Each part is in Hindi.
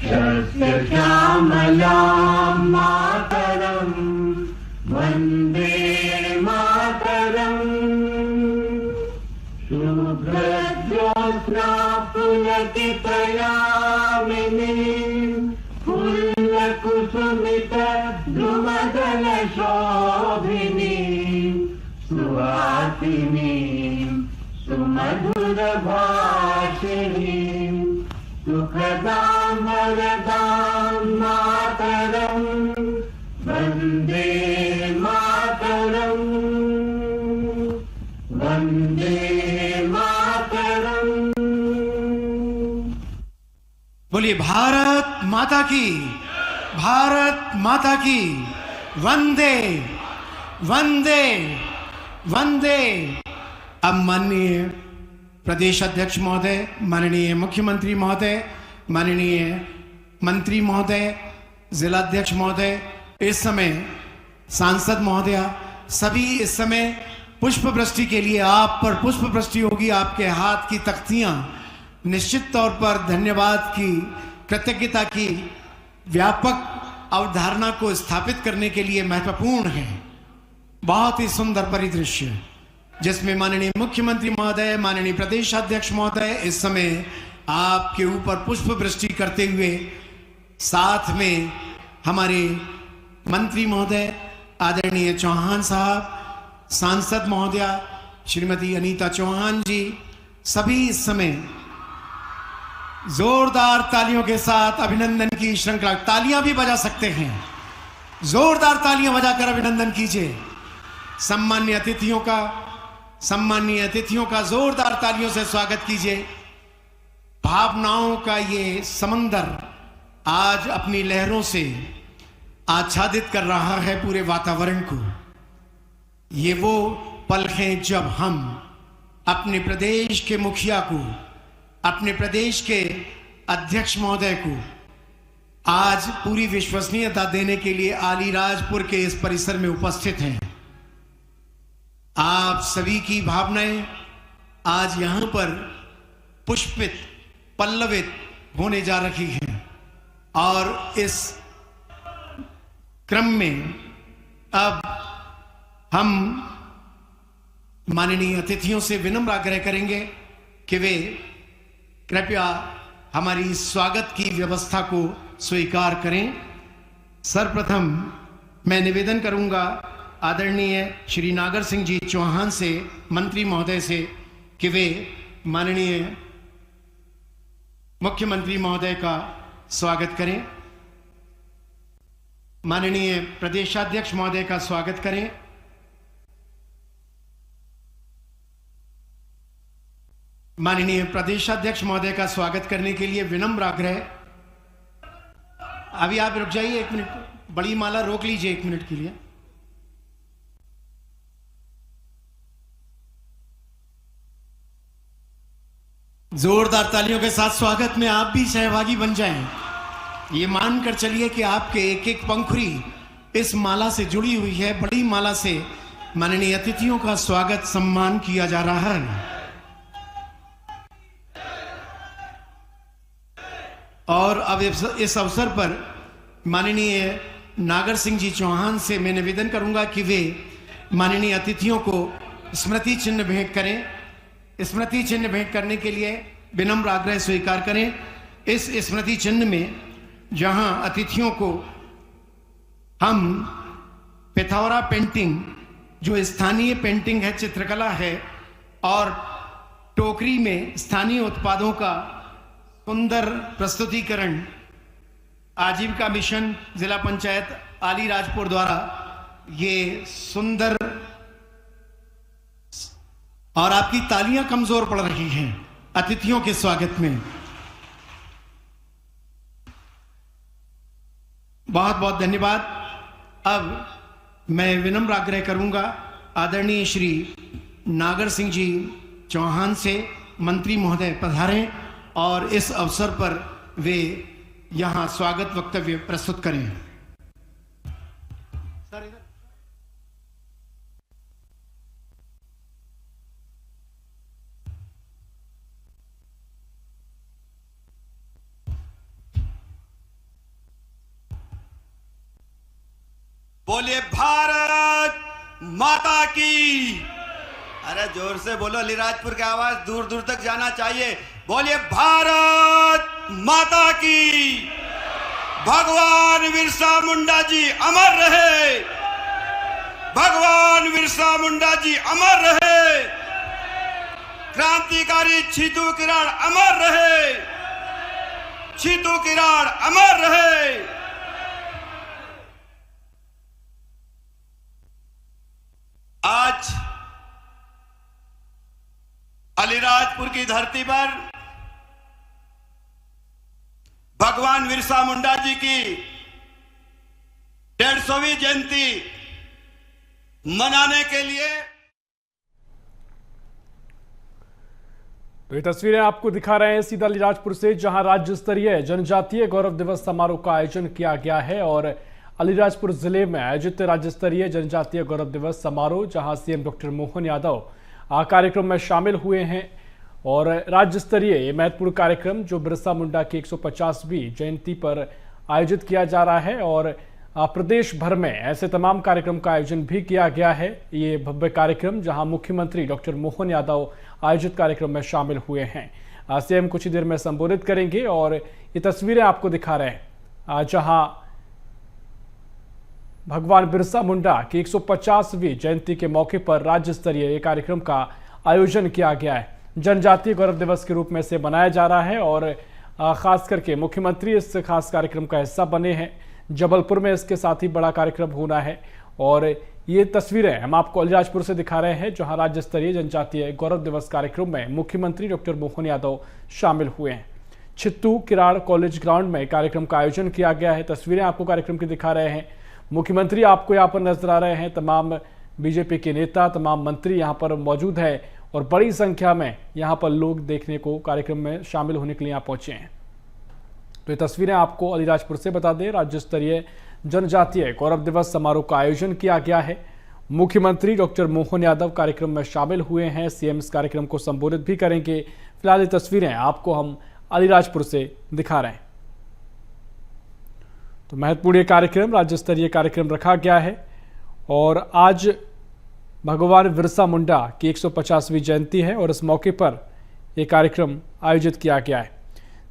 सस्यश्यामलां मातरं वन्दे मातरम्। शुभ्रज्योत्स्ना पुलकितयामिनीं फुल्लकुसुमितद्रुमदलशोभिनीं सुहासिनीं सुमधुरभाषिणीं सुखदां वरदां मातरं वन्दे मातरम् वन्दे मातरम्। बोलिए भारत माता की, भारत माता की, वंदे वंदे वंदे। अब माननीय प्रदेश अध्यक्ष महोदय, माननीय मुख्यमंत्री महोदय, माननीय मंत्री महोदय, जिलाध्यक्ष महोदय, इस समय सांसद महोदया, सभी इस समय पुष्प वृष्टि के लिए आप पर पुष्प वृष्टि होगी। आपके हाथ की तख्तियां निश्चित तौर पर धन्यवाद की, कृतज्ञता की व्यापक अवधारणा को स्थापित करने के लिए महत्वपूर्ण है। बहुत ही सुंदर परिदृश्य जिसमें माननीय मुख्यमंत्री महोदय, माननीय प्रदेश अध्यक्ष महोदय इस समय आपके ऊपर पुष्प वृष्टि करते हुए, साथ में हमारे मंत्री महोदय आदरणीय चौहान साहब, सांसद महोदया श्रीमती अनीता चौहान जी, सभी इस समय जोरदार तालियों के साथ अभिनंदन की श्रृंखला, तालियां भी बजा सकते हैं, जोरदार तालियां बजाकर अभिनंदन कीजिए। सम्मानीय अतिथियों का जोरदार तालियों से स्वागत कीजिए। भावनाओं का ये समंदर आज अपनी लहरों से आच्छादित कर रहा है पूरे वातावरण को। ये वो पल हैं जब हम अपने प्रदेश के मुखिया को, अपने प्रदेश के अध्यक्ष महोदय को आज पूरी विश्वसनीयता देने के लिए अलीराजपुर के इस परिसर में उपस्थित हैं। आप सभी की भावनाएं आज यहां पर पुष्पित, पल्लवित होने जा रही हैं और इस क्रम में अब हम माननीय अतिथियों से विनम्र आग्रह करेंगे कि वे कृपया हमारी स्वागत की व्यवस्था को स्वीकार करें। सर्वप्रथम मैं निवेदन करूंगा आदरणीय श्री नागर सिंह जी चौहान से, मंत्री महोदय से, कि वे माननीय मुख्यमंत्री महोदय का स्वागत करें, माननीय प्रदेशाध्यक्ष महोदय का स्वागत करें, माननीय प्रदेशाध्यक्ष महोदय का स्वागत करने के लिए विनम्र आग्रह। अभी आप रुक जाइए एक मिनट, बड़ी माला रोक लीजिए एक मिनट के लिए। जोरदार तालियों के साथ स्वागत में आप भी सहभागी बन जाएं। ये मानकर चलिए कि आपके एक एक पंखुड़ी इस माला से जुड़ी हुई है। बड़ी माला से माननीय अतिथियों का स्वागत, सम्मान किया जा रहा है। और अब इस अवसर पर माननीय नागर सिंह जी चौहान से मैं निवेदन करूंगा कि वे माननीय अतिथियों को स्मृति चिन्ह भेंट करें। स्मृति चिन्ह भेंट करने के लिए विनम्र आग्रह स्वीकार करें। इस स्मृति चिन्ह में जहां अतिथियों को हम पिथौरा पेंटिंग, जो स्थानीय पेंटिंग है, चित्रकला है, और टोकरी में स्थानीय उत्पादों का सुंदर प्रस्तुतिकरण आजीविका मिशन जिला पंचायत अलीराजपुर द्वारा ये सुंदर, और आपकी तालियां कमजोर पड़ रही हैं अतिथियों के स्वागत में। बहुत बहुत धन्यवाद। अब मैं विनम्र आग्रह करूंगा आदरणीय श्री नागर सिंह जी चौहान से, मंत्री महोदय पधारें और इस अवसर पर वे यहां स्वागत वक्तव्य प्रस्तुत करें। सर इधर। बोलिए भारत माता की। अरे जोर से बोलो, अलीराजपुर की आवाज दूर दूर तक जाना चाहिए। बोलिए भारत माता की। भगवान बिरसा मुंडा जी अमर रहे। भगवान बिरसा मुंडा जी अमर रहे। क्रांतिकारी छीतू किरण अमर रहे। छीतू किरण अमर रहे। आज अलीराजपुर की धरती पर भगवान बिरसा मुंडा जी की 150वीं जयंती मनाने के लिए तो ये तस्वीरें आपको दिखा रहे हैं सीधा अलीराजपुर से, जहां राज्य स्तरीय जनजातीय गौरव दिवस समारोह का आयोजन किया गया है। और अलीराजपुर जिले में आयोजित राज्य स्तरीय जनजातीय गौरव दिवस समारोह, जहां सीएम डॉक्टर मोहन यादव कार्यक्रम में शामिल हुए हैं। और राज्य स्तरीय ये महत्वपूर्ण कार्यक्रम जो बिरसा मुंडा की 150वीं जयंती पर आयोजित किया जा रहा है, और प्रदेश भर में ऐसे तमाम कार्यक्रम का आयोजन भी किया गया है। ये भव्य कार्यक्रम जहां मुख्यमंत्री डॉक्टर मोहन यादव आयोजित कार्यक्रम में शामिल हुए हैं। सीएम कुछ ही देर में संबोधित करेंगे। और ये तस्वीरें आपको दिखा रहे हैं जहां भगवान बिरसा मुंडा की 150वीं जयंती के मौके पर राज्य स्तरीय ये कार्यक्रम का आयोजन किया गया है। जनजातीय गौरव दिवस के रूप में इसे मनाया जा रहा है और खास करके मुख्यमंत्री इस खास कार्यक्रम का हिस्सा बने हैं। जबलपुर में इसके साथ ही बड़ा कार्यक्रम होना है। और ये तस्वीरें हम आपको अलीराजपुर से दिखा रहे हैं, जहां राज्य स्तरीय जनजातीय गौरव दिवस कार्यक्रम में मुख्यमंत्री डॉक्टर मोहन यादव शामिल हुए हैं। छित्तू किराड़ कॉलेज ग्राउंड में कार्यक्रम का आयोजन किया गया है। तस्वीरें आपको कार्यक्रम की दिखा रहे हैं। मुख्यमंत्री आपको यहाँ पर नजर आ रहे हैं। तमाम बीजेपी के नेता, तमाम मंत्री यहाँ पर मौजूद है और बड़ी संख्या में यहाँ पर लोग देखने को, कार्यक्रम में शामिल होने के लिए यहाँ पहुंचे हैं। तो ये तस्वीरें आपको अलीराजपुर से बता दें, राज्य स्तरीय जनजातीय गौरव दिवस समारोह का आयोजन किया गया है। मुख्यमंत्री डॉक्टर मोहन यादव कार्यक्रम में शामिल हुए हैं। सीएम इस कार्यक्रम को संबोधित भी करेंगे। फिलहाल ये तस्वीरें आपको हम अलीराजपुर से दिखा रहे हैं। तो महत्वपूर्ण कार्यक्रम, राज्य स्तरीय कार्यक्रम रखा गया है। और आज भगवान बिरसा मुंडा की 150वीं जयंती है और इस मौके पर यह कार्यक्रम आयोजित किया गया है।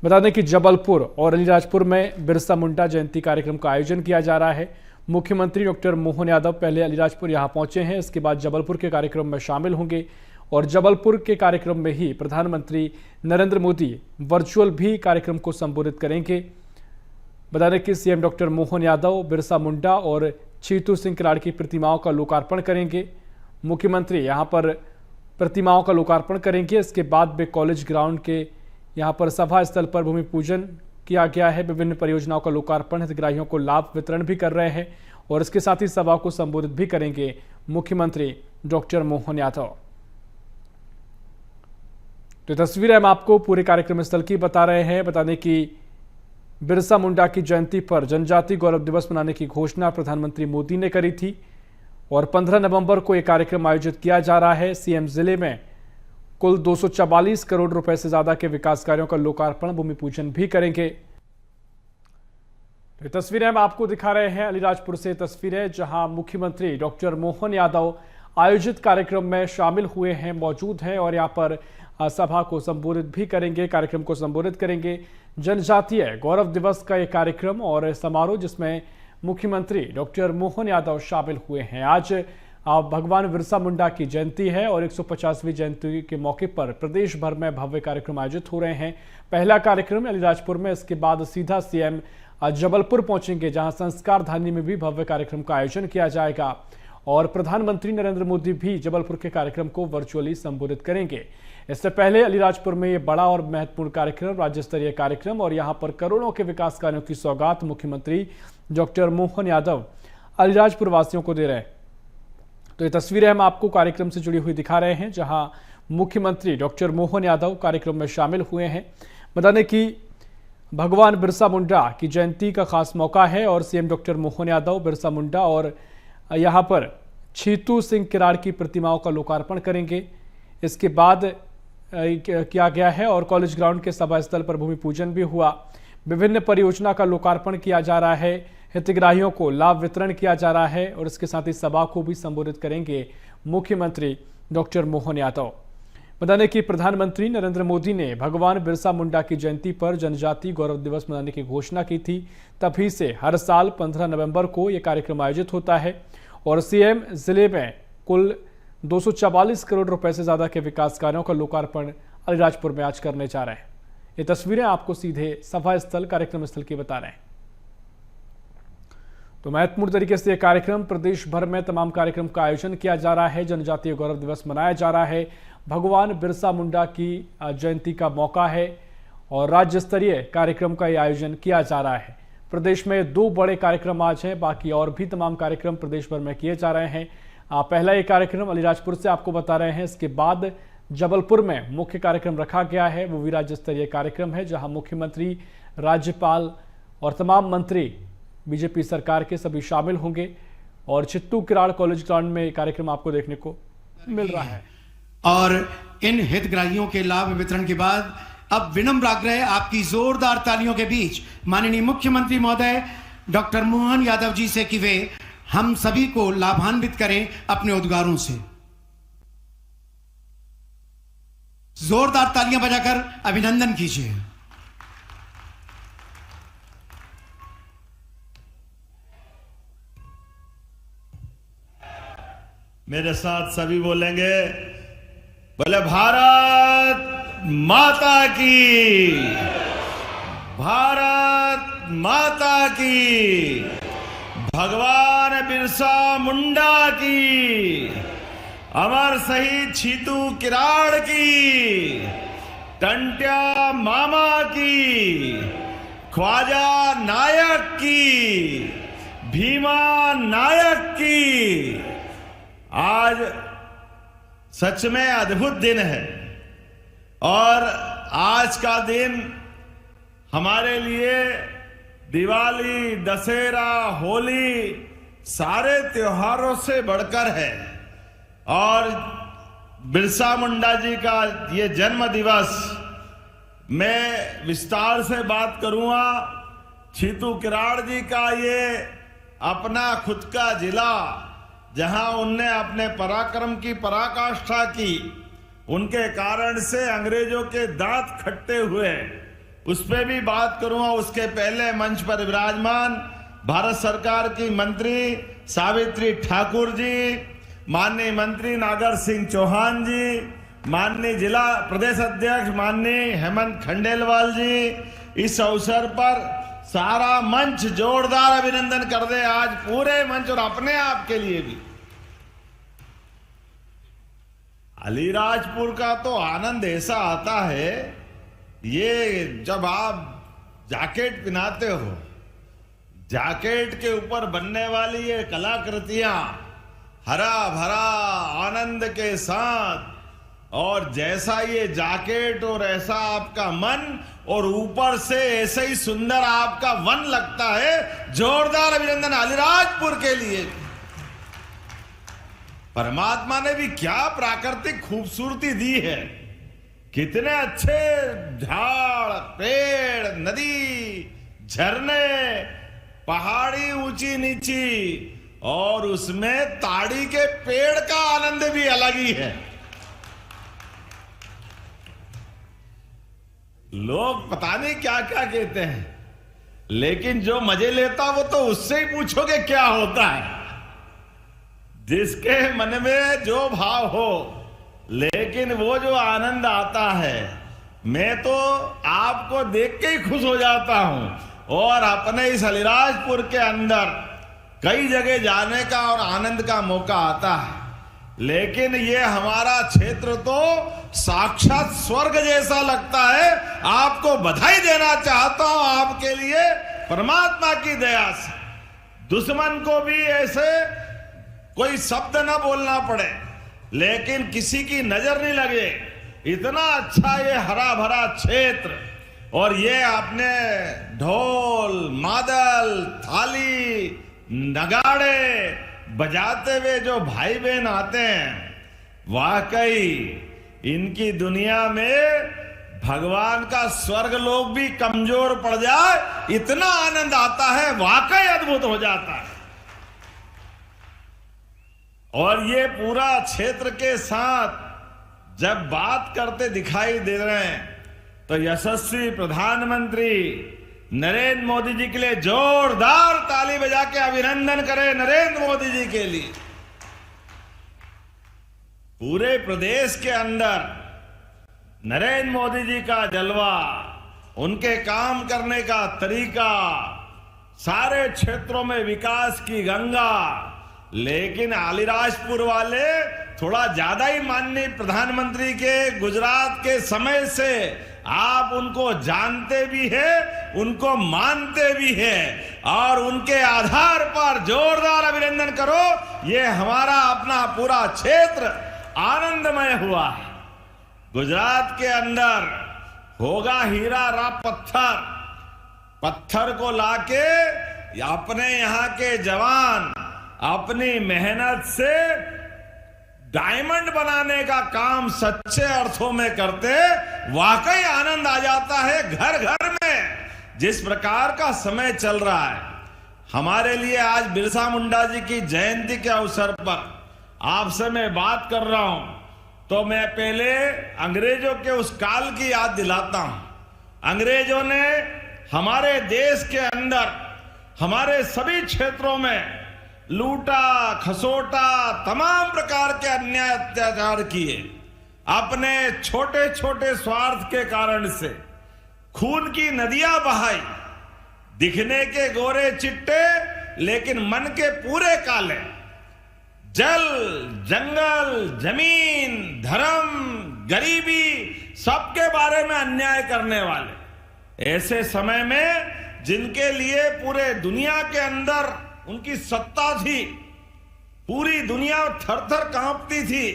बता दें कि जबलपुर और अलीराजपुर में बिरसा मुंडा जयंती कार्यक्रम का आयोजन किया जा रहा है। मुख्यमंत्री डॉक्टर मोहन यादव पहले अलीराजपुर यहां पहुंचे हैं, इसके बाद जबलपुर के कार्यक्रम में शामिल होंगे। और जबलपुर के कार्यक्रम में ही प्रधानमंत्री नरेंद्र मोदी वर्चुअल भी कार्यक्रम को संबोधित करेंगे। बता दें कि सीएम डॉक्टर मोहन यादव बिरसा मुंडा और छीतू सिंह किराड़ की प्रतिमाओं का लोकार्पण करेंगे। मुख्यमंत्री यहां पर प्रतिमाओं का लोकार्पण करेंगे। इसके बाद वे कॉलेज ग्राउंड के यहाँ पर सभा स्थल पर भूमि पूजन किया गया है। विभिन्न परियोजनाओं का लोकार्पण हितग्राहियों को लाभ वितरण भी कर रहे हैं। और इसके साथ ही सभा को संबोधित भी करेंगे मुख्यमंत्री डॉक्टर मोहन यादव। तो तस्वीरें हम आपको पूरे कार्यक्रम स्थल की बता रहे हैं। बता दें कि बिरसा मुंडा की जयंती पर जनजातीय गौरव दिवस मनाने की घोषणा प्रधानमंत्री मोदी ने करी थी। और 15 नवंबर को यह कार्यक्रम आयोजित किया जा रहा है। सीएम जिले में कुल 244 करोड़ रुपए से ज्यादा के विकास कार्यों का लोकार्पण, भूमि पूजन भी करेंगे। तो तस्वीरें हम आपको दिखा रहे हैं अलीराजपुर से। तस्वीरें जहां मुख्यमंत्री डॉक्टर मोहन यादव आयोजित कार्यक्रम में शामिल हुए हैं, मौजूद हैं और यहां पर सभा को संबोधित भी करेंगे, कार्यक्रम को संबोधित करेंगे। जनजातीय गौरव दिवस का यह कार्यक्रम और समारोह जिसमें मुख्यमंत्री डॉक्टर मोहन यादव शामिल हुए हैं। आज भगवान बिरसा मुंडा की जयंती है और 150वीं जयंती के मौके पर प्रदेश भर में भव्य कार्यक्रम आयोजित हो रहे हैं। पहला कार्यक्रम अलीराजपुर में, इसके बाद सीधा सीएम जबलपुर पहुंचेंगे, जहां संस्कार धानी में भी भव्य कार्यक्रम का आयोजन किया जाएगा। और प्रधानमंत्री नरेंद्र मोदी भी जबलपुर के कार्यक्रम को वर्चुअली संबोधित करेंगे। इससे पहले अलीराजपुर में ये बड़ा और महत्वपूर्ण कार्यक्रम, राज्य स्तरीय कार्यक्रम, और यहां पर करोड़ों के विकास कार्यों की सौगात मुख्यमंत्री डॉक्टर मोहन यादव अलीराजपुर वासियों को दे रहे हैं। तो ये तस्वीरें हम आपको कार्यक्रम से जुड़ी हुई दिखा रहे हैं, जहां मुख्यमंत्री डॉक्टर मोहन यादव कार्यक्रम में शामिल हुए हैं। बता दें कि भगवान बिरसा मुंडा की जयंती का खास मौका है और सीएम डॉक्टर मोहन यादव बिरसा मुंडा और यहां पर छीतू सिंह किराड़ की प्रतिमाओं का लोकार्पण करेंगे। इसके बाद किया गया है और कॉलेज ग्राउंड के सभा स्थल पर भूमि पूजन भी हुआ। विभिन्न परियोजना का लोकार्पण किया जा रहा है। हितग्राहियों को लाभ वितरण किया जा रहा है और इसके साथ ही सभा को भी संबोधित करेंगे मुख्यमंत्री डॉक्टर मोहन यादव। बता दें कि प्रधानमंत्री नरेंद्र मोदी ने भगवान बिरसा मुंडा की जयंती पर जनजातीय गौरव दिवस मनाने की घोषणा की थी। तभी से हर साल 15 नवंबर को यह कार्यक्रम आयोजित होता है और सीएम जिले में कुल 244 करोड़ रुपए से ज्यादा के विकास कार्यों का लोकार्पण अलीराजपुर में आज करने जा रहे हैं। ये तस्वीरें आपको सीधे सभा स्थल कार्यक्रम स्थल की बता रहे हैं। तो महत्वपूर्ण तरीके से यह कार्यक्रम प्रदेश भर में तमाम कार्यक्रम का आयोजन किया जा रहा है। जनजातीय गौरव दिवस मनाया जा रहा है, भगवान बिरसा मुंडा की जयंती का मौका है और राज्य स्तरीय कार्यक्रम का यह आयोजन किया जा रहा है। प्रदेश में 2 बड़े कार्यक्रम आज हैं, बाकी और भी तमाम कार्यक्रम प्रदेश भर में किए जा रहे हैं। पहला ये कार्यक्रम अलीराजपुर से आपको बता रहे हैं, इसके बाद जबलपुर में मुख्य कार्यक्रम रखा गया है। वो भी राज्य स्तरीय कार्यक्रम है जहां मुख्यमंत्री, राज्यपाल और तमाम मंत्री बीजेपी सरकार के सभी शामिल होंगे और चित्तू किराड़ कॉलेज ग्राउंड में कार्यक्रम आपको देखने को मिल रहा है। और इन हितग्राहियों के लाभ वितरण के बाद अब विनम्र आग्रह आपकी जोरदार तालियों के बीच माननीय मुख्यमंत्री महोदय डॉक्टर मोहन यादव जी से कि वे हम सभी को लाभान्वित करें अपने उद्गारों से। जोरदार तालियां बजाकर अभिनंदन कीजिए। मेरे साथ सभी बोलेंगे, बोले भारत माता की, भारत माता की, भगवान बिरसा मुंडा की, अमर शहीद छीतू किराड़ की, टंट्या मामा की, ख्वाजा नायक की, भीमा नायक की। आज सच में अद्भुत दिन है और आज का दिन हमारे लिए दिवाली, दशहरा, होली सारे त्योहारों से बढ़कर है। और बिरसा मुंडा जी का ये जन्म दिवस मैं विस्तार से बात करूंगा। छीतू किराड़ जी का ये अपना खुद का जिला जहां उनने अपने पराक्रम की पराकाष्ठा की, उनके कारण से अंग्रेजों के दांत खट्टे हुए, उस पर भी बात करूंगा। उसके पहले मंच पर विराजमान भारत सरकार की मंत्री सावित्री ठाकुर जी, माननीय मंत्री नागर सिंह चौहान जी, माननीय जिला प्रदेश अध्यक्ष माननीय हेमंत खंडेलवाल जी, इस अवसर पर सारा मंच जोरदार अभिनंदन कर दे आज पूरे मंच और अपने आप के लिए भी। अलीराजपुर का तो आनंद ऐसा आता है, ये जब आप जैकेट पहनाते हो, जैकेट के ऊपर बनने वाली ये कलाकृतियां हरा भरा आनंद के साथ, और जैसा ये जैकेट और ऐसा आपका मन और ऊपर से ऐसे ही सुंदर आपका वन लगता है। जोरदार अभिनंदन अलीराजपुर के लिए। परमात्मा ने भी क्या प्राकृतिक खूबसूरती दी है, कितने अच्छे झाड़, पेड़, नदी, झरने, पहाड़ी ऊंची नीची, और उसमें ताड़ी के पेड़ का आनंद भी अलग ही है। लोग पता नहीं क्या क्या कहते हैं, लेकिन जो मजे लेता वो तो उससे ही पूछोगे क्या होता है। जिसके मन में जो भाव हो, लेकिन वो जो आनंद आता है, मैं तो आपको देख के ही खुश हो जाता हूं। और अपने इस अलीराजपुर के अंदर कई जगह जाने का और आनंद का मौका आता है, लेकिन ये हमारा क्षेत्र तो साक्षात स्वर्ग जैसा लगता है। आपको बधाई देना चाहता हूं आपके लिए, परमात्मा की दया से। दुश्मन को भी ऐसे कोई शब्द ना बोलना पड़े, लेकिन किसी की नजर नहीं लगे, इतना अच्छा ये हरा भरा क्षेत्र। और ये आपने ढोल, मादल, थाली, नगाड़े बजाते हुए जो भाई बहन आते हैं, वाकई इनकी दुनिया में भगवान का स्वर्ग लोक भी कमजोर पड़ जाए, इतना आनंद आता है, वाकई अद्भुत हो जाता है। और ये पूरा क्षेत्र के साथ जब बात करते दिखाई दे रहे हैं तो यशस्वी प्रधानमंत्री नरेंद्र मोदी जी के लिए जोरदार ताली बजा के अभिनंदन करें नरेंद्र मोदी जी के लिए। पूरे प्रदेश के अंदर नरेंद्र मोदी जी का जलवा, उनके काम करने का तरीका, सारे क्षेत्रों में विकास की गंगा। लेकिन अलीराजपुर वाले थोड़ा ज्यादा ही माननीय प्रधानमंत्री के गुजरात के समय से आप उनको जानते भी हैं, उनको मानते भी हैं, और उनके आधार पर जोरदार अभिनंदन करो। ये हमारा अपना पूरा क्षेत्र आनंदमय हुआ है। गुजरात के अंदर होगा हीरा रा पत्थर, पत्थर को लाके अपने यहाँ के जवान अपनी मेहनत से डायमंड बनाने का काम सच्चे अर्थों में करते, वाकई आनंद आ जाता है घर घर में। जिस प्रकार का समय चल रहा है, हमारे लिए आज बिरसा मुंडा जी की जयंती के अवसर पर आपसे मैं बात कर रहा हूं, तो मैं पहले अंग्रेजों के उस काल की याद दिलाता हूं। अंग्रेजों ने हमारे देश के अंदर हमारे सभी क्षेत्रों में लूटा खसोटा, तमाम प्रकार के अन्याय अत्याचार किए। अपने छोटे छोटे स्वार्थ के कारण से खून की नदियां बहाई। दिखने के गोरे चिट्टे लेकिन मन के पूरे काले। जल, जंगल, जमीन, धर्म, गरीबी, सबके बारे में अन्याय करने वाले। ऐसे समय में जिनके लिए पूरे दुनिया के अंदर उनकी सत्ता थी, पूरी दुनिया थर-थर कांपती थी।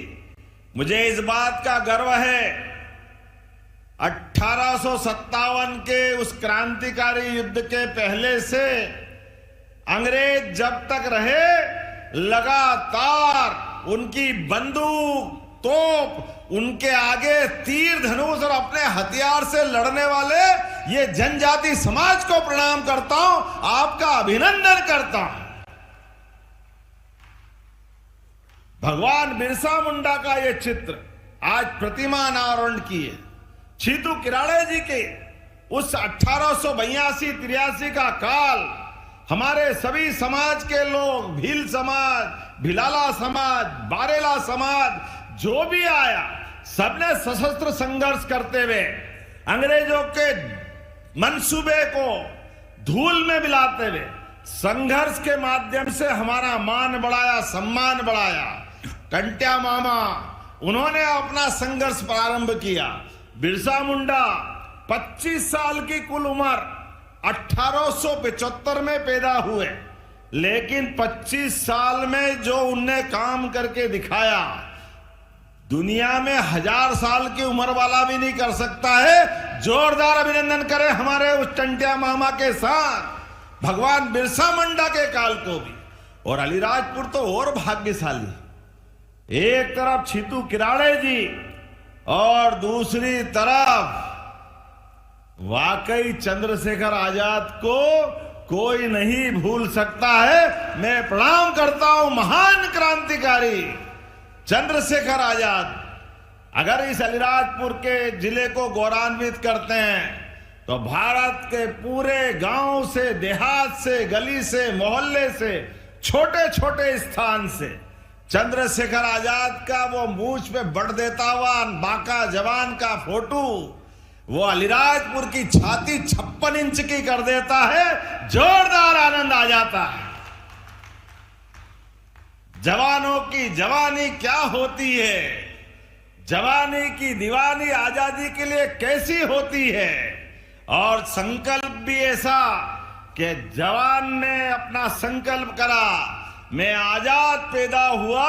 मुझे इस बात का गर्व है, 1857 के उस क्रांतिकारी युद्ध के पहले से अंग्रेज जब तक रहे, लगातार उनकी बंदूक, तोप, उनके आगे तीर धनुष और अपने हथियार से लड़ने वाले ये जनजाति समाज को प्रणाम करता हूं, आपका अभिनंदन करता हूं। भगवान बिरसा मुंडा का ये चित्र आज प्रतिमा अनावरण की है। छीतू किराड़े जी के उस 1882-83 का काल, हमारे सभी समाज के लोग, भील समाज, भिलाला समाज, बारेला समाज, जो भी आया, सबने सशस्त्र संघर्ष करते हुए अंग्रेजों के मंसूबे को धूल में मिलाते हुए संघर्ष के माध्यम से हमारा मान बढ़ाया, सम्मान बढ़ाया। कंट्या मामा, उन्होंने अपना संघर्ष प्रारंभ किया। बिरसा मुंडा 25 साल की कुल उम्र, 1875 में पैदा हुए, लेकिन 25 साल में जो उनने काम करके दिखाया, दुनिया में 1000 साल की उम्र वाला भी नहीं कर सकता है। जोरदार अभिनंदन करें हमारे उस टंटिया मामा के साथ, भगवान बिरसा मुंडा के काल को भी। और अलीराजपुर तो और भाग्यशाली, एक तरफ छीतू किराड़े जी और दूसरी तरफ वाकई चंद्रशेखर आजाद को कोई नहीं भूल सकता है। मैं प्रणाम करता हूं महान क्रांतिकारी चंद्रशेखर आजाद। अगर इस अलीराजपुर के जिले को गौरवान्वित करते हैं तो भारत के पूरे गांव से, देहात से, गली से, मोहल्ले से, छोटे छोटे स्थान से चंद्रशेखर आजाद का वो मूंछ पे बट देता हुआ बांका जवान का फोटो, वो अलीराजपुर की छाती 56 इंच की कर देता है। जोरदार आनंद आ जाता है। जवानों की जवानी क्या होती है, जवानी की दीवानी आजादी के लिए कैसी होती है, और संकल्प भी ऐसा कि जवान ने अपना संकल्प करा, मैं आजाद पैदा हुआ,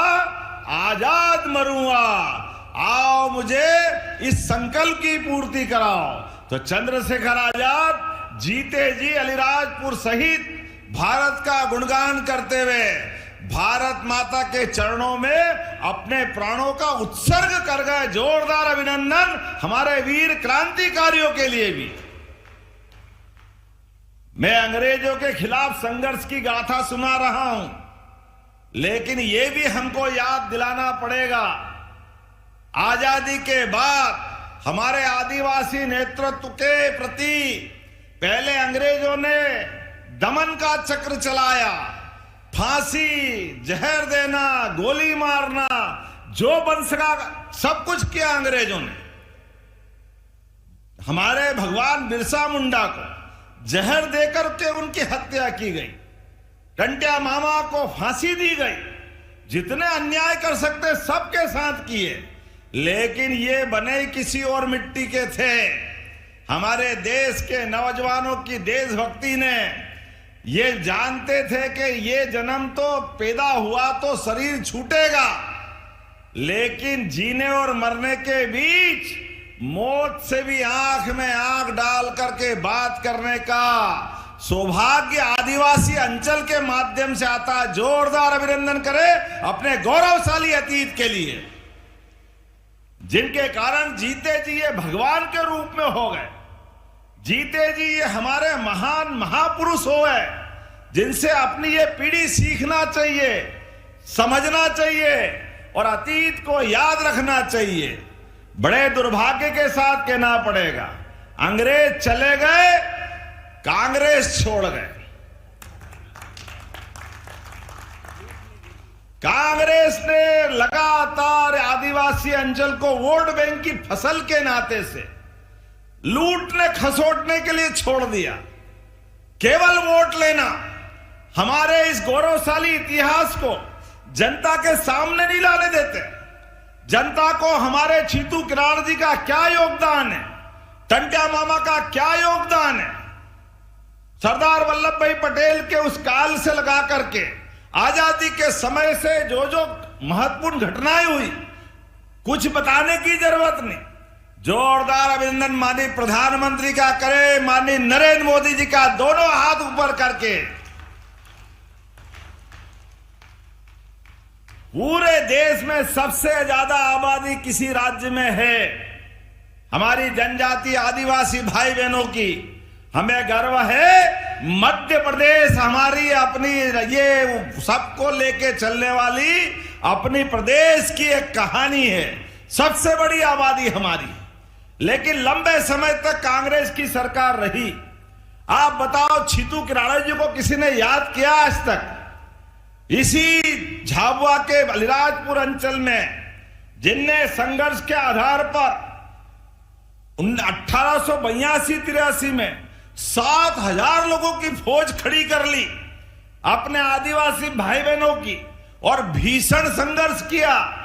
आजाद मरूंगा, आओ मुझे इस संकल्प की पूर्ति कराओ। तो चंद्रशेखर आजाद जीते जी अलीराजपुर सहित भारत का गुणगान करते हुए भारत माता के चरणों में अपने प्राणों का उत्सर्ग कर गए। जोरदार अभिनंदन हमारे वीर क्रांतिकारियों के लिए भी। मैं अंग्रेजों के खिलाफ संघर्ष की गाथा सुना रहा हूं, लेकिन यह भी हमको याद दिलाना पड़ेगा, आजादी के बाद हमारे आदिवासी नेतृत्व के प्रति पहले अंग्रेजों ने दमन का चक्र चलाया। फांसी, जहर देना, गोली मारना, जो बन सका सब कुछ किया अंग्रेजों ने। हमारे भगवान बिरसा मुंडा को जहर देकर के उनकी हत्या की गई, टंट्या मामा को फांसी दी गई, जितने अन्याय कर सकते सबके साथ किए, लेकिन ये बने किसी और मिट्टी के थे। हमारे देश के नौजवानों की देशभक्ति ने ये जानते थे कि ये जन्म तो पैदा हुआ तो शरीर छूटेगा, लेकिन जीने और मरने के बीच मौत से भी आंख में आंख डाल करके बात करने का सौभाग्य आदिवासी अंचल के माध्यम से आता है। जोरदार अभिनंदन करें अपने गौरवशाली अतीत के लिए, जिनके कारण जीते जी ये भगवान के रूप में हो गए। जीते जी ये हमारे महान महापुरुष हो गए, जिनसे अपनी ये पीढ़ी सीखना चाहिए, समझना चाहिए और अतीत को याद रखना चाहिए। बड़े दुर्भाग्य के साथ कहना पड़ेगा, अंग्रेज चले गए, कांग्रेस छोड़ गए। कांग्रेस ने लगातार आदिवासी अंचल को वोट बैंक की फसल के नाते से लूटने खसोटने के लिए छोड़ दिया। केवल वोट लेना, हमारे इस गौरवशाली इतिहास को जनता के सामने नहीं लाने देते। जनता को हमारे छीतू किराड़ जी का क्या योगदान है, टंट्या मामा का क्या योगदान है, सरदार वल्लभ भाई पटेल के उस काल से लगा करके आजादी के समय से जो जो महत्वपूर्ण घटनाएं हुई, कुछ बताने की जरूरत नहीं। जोरदार अभिनंदन माननीय प्रधानमंत्री का करे, माननीय नरेंद्र मोदी जी का दोनों हाथ ऊपर करके। पूरे देश में सबसे ज्यादा आबादी किसी राज्य में है हमारी जनजाति आदिवासी भाई बहनों की। हमें गर्व है मध्य प्रदेश हमारी अपनी ये सबको लेके चलने वाली अपनी प्रदेश की एक कहानी है, सबसे बड़ी आबादी हमारी। लेकिन लंबे समय तक कांग्रेस की सरकार रही। आप बताओ, छीतू किराड़ा जी को किसी ने याद किया आज तक? इसी झाबुआ के अलीराजपुर अंचल में जिनने संघर्ष के आधार पर 1882-83 में 7,000 लोगों की फौज खड़ी कर ली अपने आदिवासी भाई बहनों की और भीषण संघर्ष किया।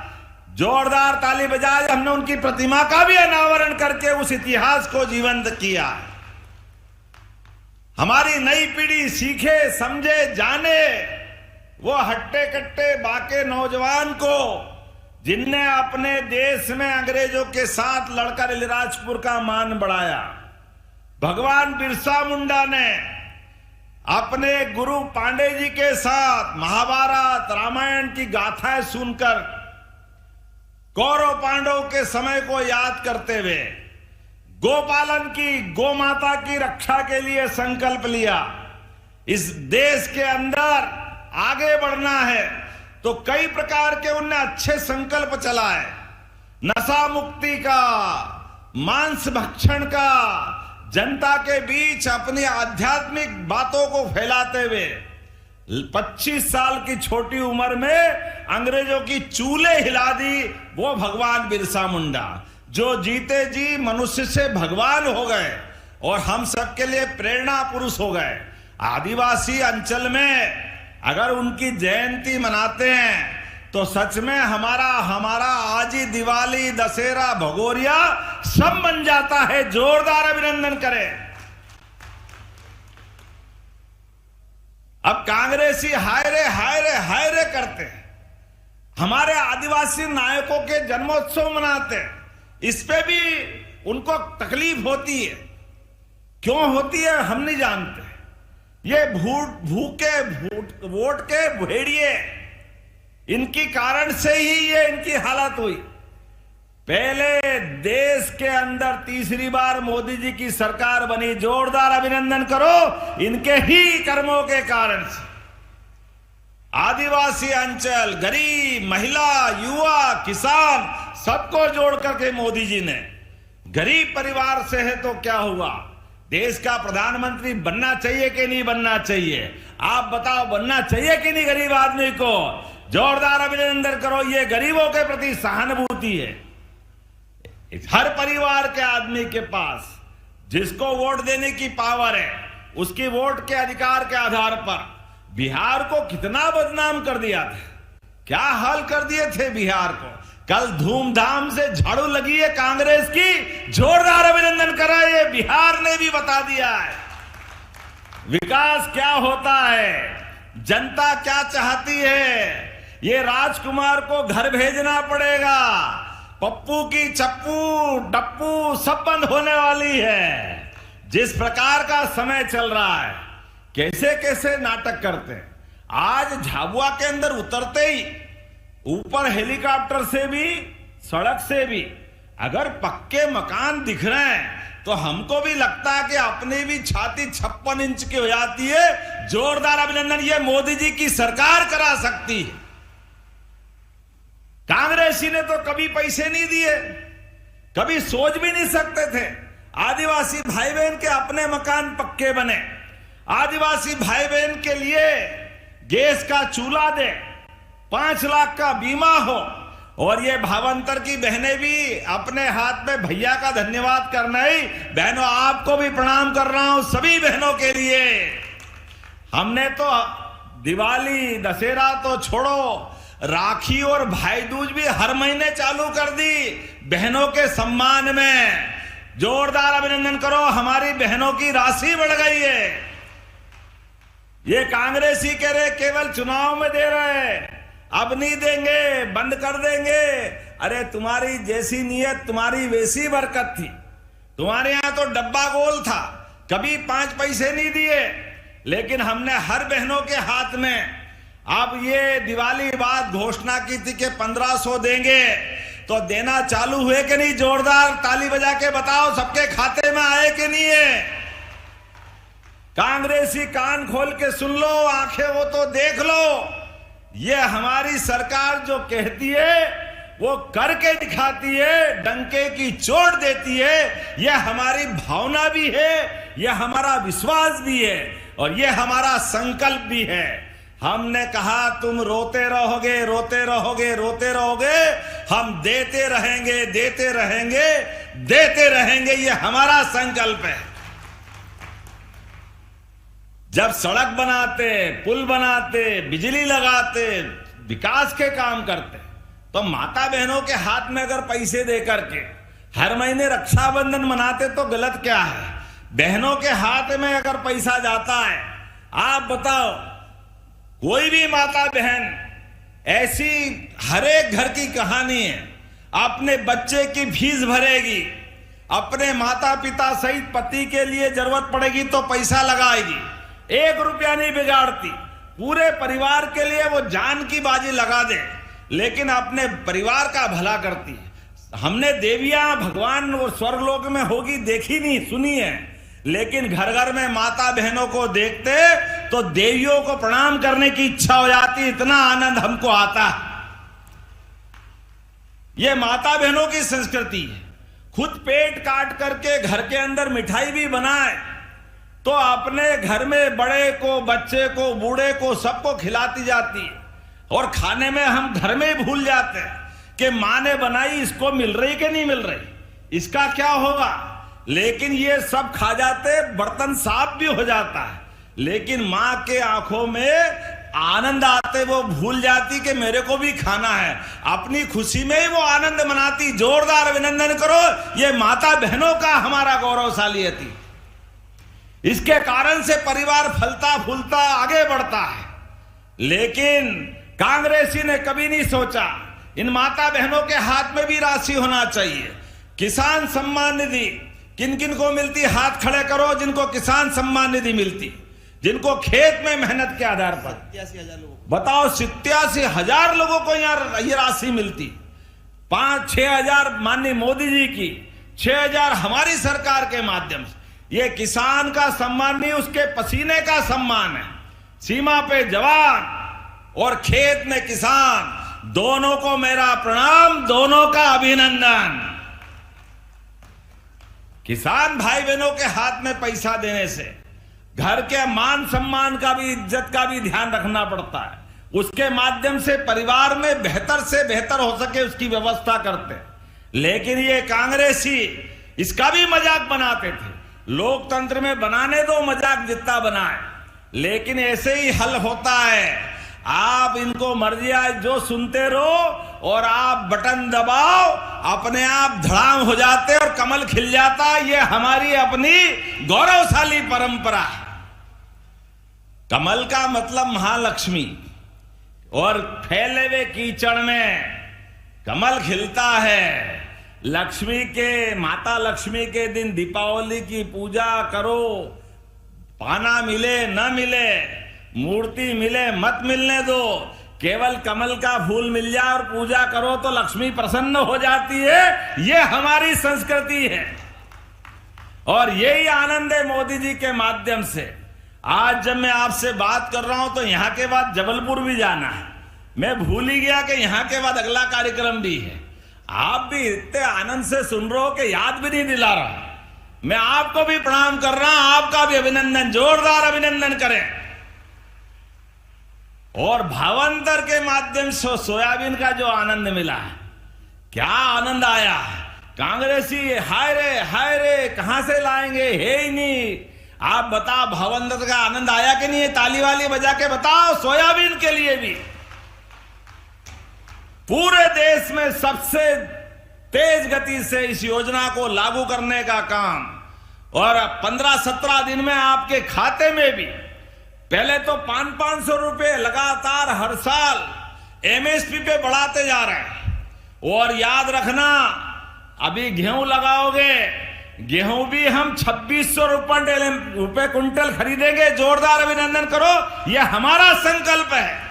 जोरदार ताली बजाए, हमने उनकी प्रतिमा का भी अनावरण करके उस इतिहास को जीवंत किया। हमारी नई पीढ़ी सीखे, समझे, जाने वो हट्टे कट्टे बाके नौजवान को जिनने अपने देश में अंग्रेजों के साथ लड़कर अलीराजपुर का मान बढ़ाया। भगवान बिरसा मुंडा ने अपने गुरु पांडे जी के साथ महाभारत रामायण की गाथाएं सुनकर कौरव पांडवों के समय को याद करते हुए गोपालन की, गौ माता की रक्षा के लिए संकल्प लिया। इस देश के अंदर आगे बढ़ना है तो कई प्रकार के उनने अच्छे संकल्प चलाए। नशा मुक्ति का, मांस भक्षण का, जनता के बीच अपनी आध्यात्मिक बातों को फैलाते हुए 25 साल की छोटी उम्र में अंग्रेजों की चूल्हे हिला दी वो भगवान बिरसा मुंडा, जो जीते जी मनुष्य से भगवान हो गए और हम सबके लिए प्रेरणा पुरुष हो गए। आदिवासी अंचल में अगर उनकी जयंती मनाते हैं तो सच में हमारा आज ही दिवाली, दशहरा, भगोरिया सब बन जाता है। जोरदार अभिनंदन करें। अब कांग्रेसी हाय रे करते हैं, हमारे आदिवासी नायकों के जन्मोत्सव मनाते हैं, इस पे भी उनको तकलीफ होती है। क्यों होती है हम नहीं जानते। ये वोट के भेड़िए इनकी कारण से ही ये इनकी हालत हुई। पहले देश के अंदर तीसरी बार मोदी जी की सरकार बनी, जोरदार अभिनंदन करो इनके ही कर्मों के कारण से। आदिवासी अंचल, गरीब, महिला, युवा, किसान सबको जोड़ करके मोदी जी ने, गरीब परिवार से है तो क्या हुआ, देश का प्रधानमंत्री बनना चाहिए कि नहीं बनना चाहिए? आप बताओ, बनना चाहिए कि नहीं गरीब आदमी को? जोरदार अभिनंदन करो, ये गरीबों के प्रति सहानुभूति है। हर परिवार के आदमी के पास जिसको वोट देने की पावर है, उसकी वोट के अधिकार के आधार पर बिहार को कितना बदनाम कर दिया था, क्या हाल कर दिए थे बिहार को। कल धूमधाम से झाड़ू लगी है कांग्रेस की, जोरदार अभिनंदन करा, ये बिहार ने भी बता दिया है विकास क्या होता है, जनता क्या चाहती है। ये राजकुमार को घर भेजना पड़ेगा, पप्पू की चप्पू डप्पू सब बंद होने वाली है। जिस प्रकार का समय चल रहा है, कैसे कैसे नाटक करते हैं। आज झाबुआ के अंदर उतरते ही ऊपर हेलीकॉप्टर से भी सड़क से भी अगर पक्के मकान दिख रहे हैं तो हमको भी लगता है कि अपनी भी छाती 56 इंच की हो जाती है। जोरदार अभिनंदन, ये मोदी जी की सरकार करा सकती है। कांग्रेसी ने तो कभी पैसे नहीं दिए, कभी सोच भी नहीं सकते थे आदिवासी भाई बहन के अपने मकान पक्के बने, आदिवासी भाई बहन के लिए गैस का चूल्हा दे, 5 लाख का बीमा हो। और ये भावांतर की बहनें भी अपने हाथ में भैया का धन्यवाद करना ही, बहनों आपको भी प्रणाम कर रहा हूं सभी बहनों के लिए। हमने तो दिवाली दशहरा तो छोड़ो, राखी और भाई दूज भी हर महीने चालू कर दी बहनों के सम्मान में। जोरदार अभिनंदन करो, हमारी बहनों की राशि बढ़ गई है। ये कांग्रेसी कह रहे केवल चुनाव में दे रहे, अब नहीं देंगे, बंद कर देंगे। अरे तुम्हारी जैसी नीयत तुम्हारी वैसी बरकत थी। तुम्हारे यहां तो डब्बा गोल था, कभी 5 पैसे नहीं दिए, लेकिन हमने हर बहनों के हाथ में अब ये दिवाली बाद घोषणा की थी कि 1500 देंगे, तो देना चालू हुए कि नहीं? जोरदार ताली बजा के बताओ, सबके खाते में आए कि नहीं है? कांग्रेसी कान खोल के सुन लो, आंखें हो तो देख लो। ये हमारी सरकार जो कहती है वो करके दिखाती है, डंके की चोट देती है। यह हमारी भावना भी है, यह हमारा विश्वास भी है और यह हमारा संकल्प भी है। हमने कहा तुम रोते रहोगे, रोते रहोगे, रोते रहोगे, हम देते रहेंगे, देते रहेंगे, देते रहेंगे, यह हमारा संकल्प है। जब सड़क बनाते, पुल बनाते, बिजली लगाते, विकास के काम करते, तो माता बहनों के हाथ में अगर पैसे दे करके हर महीने रक्षाबंधन मनाते तो गलत क्या है? बहनों के हाथ में अगर पैसा जाता है, आप बताओ, कोई भी माता बहन, ऐसी हर एक घर की कहानी है, अपने बच्चे की फीस भरेगी, अपने माता पिता सहित पति के लिए जरूरत पड़ेगी तो पैसा लगाएगी, 1 रुपया नहीं बिगाड़ती, पूरे परिवार के लिए वो जान की बाजी लगा दे, लेकिन अपने परिवार का भला करती है। हमने देवियां भगवान और स्वर्गलोक में होगी देखी नहीं, सुनी है, लेकिन घर घर में माता बहनों को देखते तो देवियों को प्रणाम करने की इच्छा हो जाती, इतना आनंद हमको आता। ये माता बहनों की संस्कृति है। खुद पेट काट करके घर के अंदर मिठाई भी बनाए तो अपने घर में बड़े को, बच्चे को, बूढ़े को, सबको खिलाती जाती है। और खाने में हम घर में ही भूल जाते हैं कि मां ने बनाई, इसको मिल रही कि नहीं मिल रही, इसका क्या होगा। लेकिन ये सब खा जाते, बर्तन साफ भी हो जाता है, लेकिन मां के आंखों में आनंद आते वो भूल जाती कि मेरे को भी खाना है, अपनी खुशी में ही वो आनंद मनाती। जोरदार अभिनंदन करो, ये माता बहनों का हमारा गौरवशाली थी। इसके कारण से परिवार फलता फूलता आगे बढ़ता है। लेकिन कांग्रेसी ने कभी नहीं सोचा इन माता बहनों के हाथ में भी राशि होना चाहिए। किसान सम्मान निधि किन किन को मिलती, हाथ खड़े करो जिनको किसान सम्मान निधि मिलती। जिनको खेत में मेहनत के आधार पर, बताओ 87,000 लोगों को यहाँ ये राशि मिलती। 5-6 हजार माननीय मोदी जी की, 6 हजार हमारी सरकार के माध्यम से। ये किसान का सम्मान नहीं, उसके पसीने का सम्मान है। सीमा पे जवान और खेत में किसान, दोनों को मेरा प्रणाम, दोनों का अभिनंदन। किसान भाई बहनों के हाथ में पैसा देने से घर के मान सम्मान का भी, इज्जत का भी ध्यान रखना पड़ता है। उसके माध्यम से परिवार में बेहतर से बेहतर हो सके उसकी व्यवस्था करते हैं। लेकिन ये कांग्रेसी इसका भी मजाक बनाते थे। लोकतंत्र में बनाने दो मजाक जितना बनाए, लेकिन ऐसे ही हल होता है। आप इनको मर्जी आए जो सुनते रहो और आप बटन दबाओ, अपने आप धड़ाम हो जाते और कमल खिल जाता। ये हमारी अपनी गौरवशाली परंपरा है। कमल का मतलब महालक्ष्मी, और फैले हुए कीचड़ में कमल खिलता है। लक्ष्मी के, माता लक्ष्मी के दिन दीपावली की पूजा करो, पाना मिले न मिले, मूर्ति मिले मत मिलने दो, केवल कमल का फूल मिल जाए और पूजा करो तो लक्ष्मी प्रसन्न हो जाती है। ये हमारी संस्कृति है और यही आनंद है मोदी जी के माध्यम से। आज जब मैं आपसे बात कर रहा हूं तो यहां के बाद जबलपुर भी जाना है। मैं भूल ही गया कि यहां के बाद अगला कार्यक्रम भी है। आप भी इतने आनंद से सुन रहे हो कि याद भी नहीं दिला रहा। मैं आपको भी प्रणाम कर रहा हूं, आपका भी अभिनंदन, जोरदार अभिनंदन करें। और भावांतर के माध्यम से सोयाबीन का जो आनंद मिला है, क्या आनंद आया। कांग्रेसी हाय रे कहां से लाएंगे, है ही नहीं। आप बताओ भावांतर का आनंद आया कि नहीं है? ताली वाली बजा के बताओ। सोयाबीन के लिए भी पूरे देश में सबसे तेज गति से इस योजना को लागू करने का काम, और 15-17 दिन में आपके खाते में भी, पहले तो 500-500 रुपए लगातार हर साल एमएसपी पे बढ़ाते जा रहे हैं। और याद रखना, अभी गेहूं लगाओगे, गेहूं भी हम 2600 रुपए कुंटल खरीदेंगे। जोरदार अभिनंदन करो, यह हमारा संकल्प है।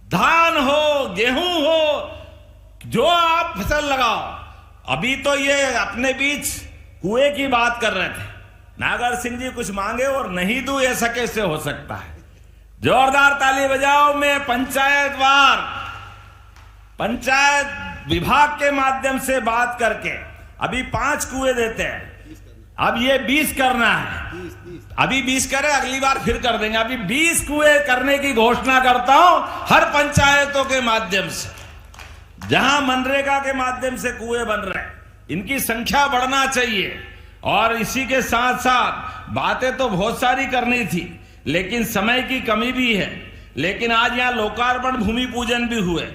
धान हो, गेहूं हो, जो आप फसल लगाओ। अभी तो ये अपने बीच कुएं की बात कर रहे थे, नागर सिंह जी कुछ मांगे और नहीं दूं, ऐसा कैसे हो सकता है? जोरदार ताली बजाओ। मैं पंचायत विभाग के माध्यम से बात करके अभी 5 कुएं देते हैं। अब ये 20 करना है। अभी 20 करें, अगली बार फिर कर देंगे। अभी 20 कुएं करने की घोषणा करता हूं हर पंचायतों के माध्यम से, जहां मनरेगा के माध्यम से कुएं बन रहे हैं। इनकी संख्या बढ़ना चाहिए। और इसी के साथ साथ बातें तो बहुत सारी करनी थी, लेकिन समय की कमी भी है। लेकिन आज यहां लोकार्पण भूमि पूजन भी हुए।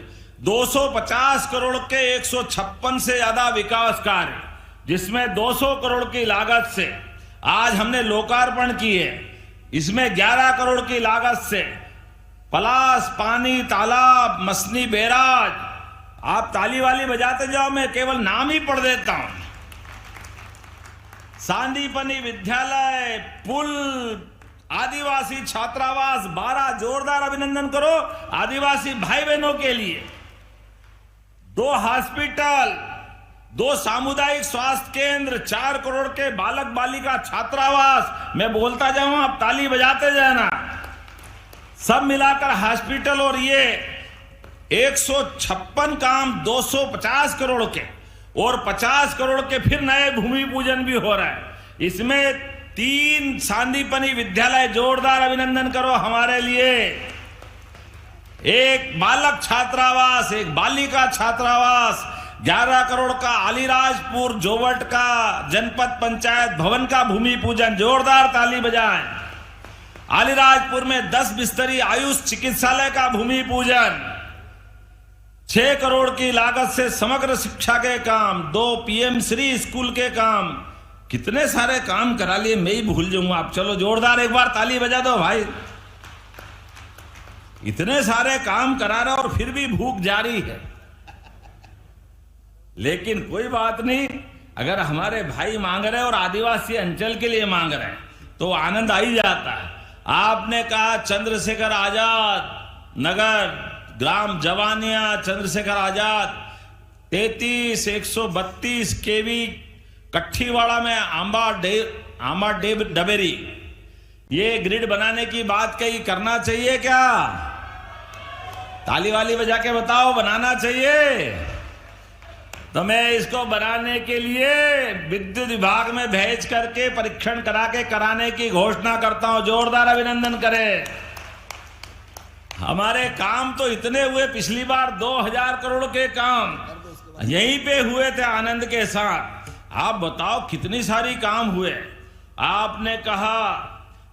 250 करोड़ के 156 से ज्यादा विकास कार्य, जिसमें 200 करोड़ की लागत से आज हमने लोकार्पण किए। इसमें 11 करोड़ की लागत से पलास, पानी, तालाब, मसनी बैराज, आप ताली वाली बजाते जाओ, मैं केवल नाम ही पढ़ देता हूं। सांदीपनी विद्यालय, पुल, आदिवासी छात्रावास 12, जोरदार अभिनंदन करो आदिवासी भाई बहनों के लिए। 2 हॉस्पिटल, 2 सामुदायिक स्वास्थ्य केंद्र, 4 करोड़ के बालक बालिका छात्रावास। मैं बोलता जाऊं, आप ताली बजाते जाना। सब मिलाकर हॉस्पिटल, और ये 156 काम 250 करोड़ के, और 50 करोड़ के फिर नए भूमि पूजन भी हो रहा है। इसमें 3 सांदीपनी विद्यालय, जोरदार अभिनंदन करो हमारे लिए। 1 बालक छात्रावास, 1 बालिका छात्रावास, 11 करोड़ का अलीराजपुर जोवट का जनपद पंचायत भवन का भूमि पूजन। जोरदार ताली बजाएं। अलीराजपुर में 10 बिस्तरी आयुष चिकित्सालय का भूमि पूजन। 6 करोड़ की लागत से समग्र शिक्षा के काम, 2 पीएम श्री स्कूल के काम। कितने सारे काम करा लिए, मैं ही भूल जाऊंगा। आप चलो जोरदार एक बार ताली बजा दो भाई। इतने सारे काम करा रहे और फिर भी भूख जारी है। लेकिन कोई बात नहीं, अगर हमारे भाई मांग रहे और आदिवासी अंचल के लिए मांग रहे हैं तो आनंद आ ही जाता है। आपने कहा चंद्रशेखर आजाद नगर, ग्राम जवानिया, चंद्रशेखर आजाद 33-132 केवी कट्ठीवाड़ा में आंबा डबेरी, ये ग्रिड बनाने की बात कही, करना चाहिए क्या? ताली वाली बजा के बताओ, बनाना चाहिए? तो मैं इसको बनाने के लिए विद्युत विभाग में भेज करके परीक्षण करा के कराने की घोषणा करता हूं। जोरदार अभिनंदन करें। हमारे काम तो इतने हुए, पिछली बार 2000 करोड़ के काम यहीं पे हुए थे आनंद के साथ। आप बताओ कितनी सारी काम हुए। आपने कहा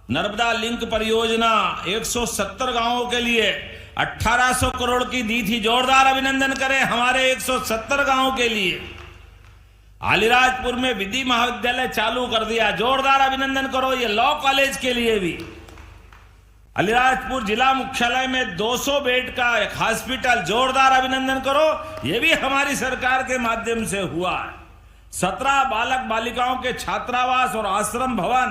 नर्मदा लिंक परियोजना 170 गांवों के लिए 1800 करोड़ की दी थी। जोरदार अभिनंदन करें हमारे 170 गांवों के लिए। अलीराजपुर में विधि महाविद्यालय चालू कर दिया, जोरदार अभिनंदन करो। ये लॉ कॉलेज के लिए भी। अलीराजपुर जिला मुख्यालय में 200 बेड का एक हॉस्पिटल, जोरदार अभिनंदन करो। ये भी हमारी सरकार के माध्यम से हुआ है। 17 बालक बालिकाओं के छात्रावास और आश्रम भवन,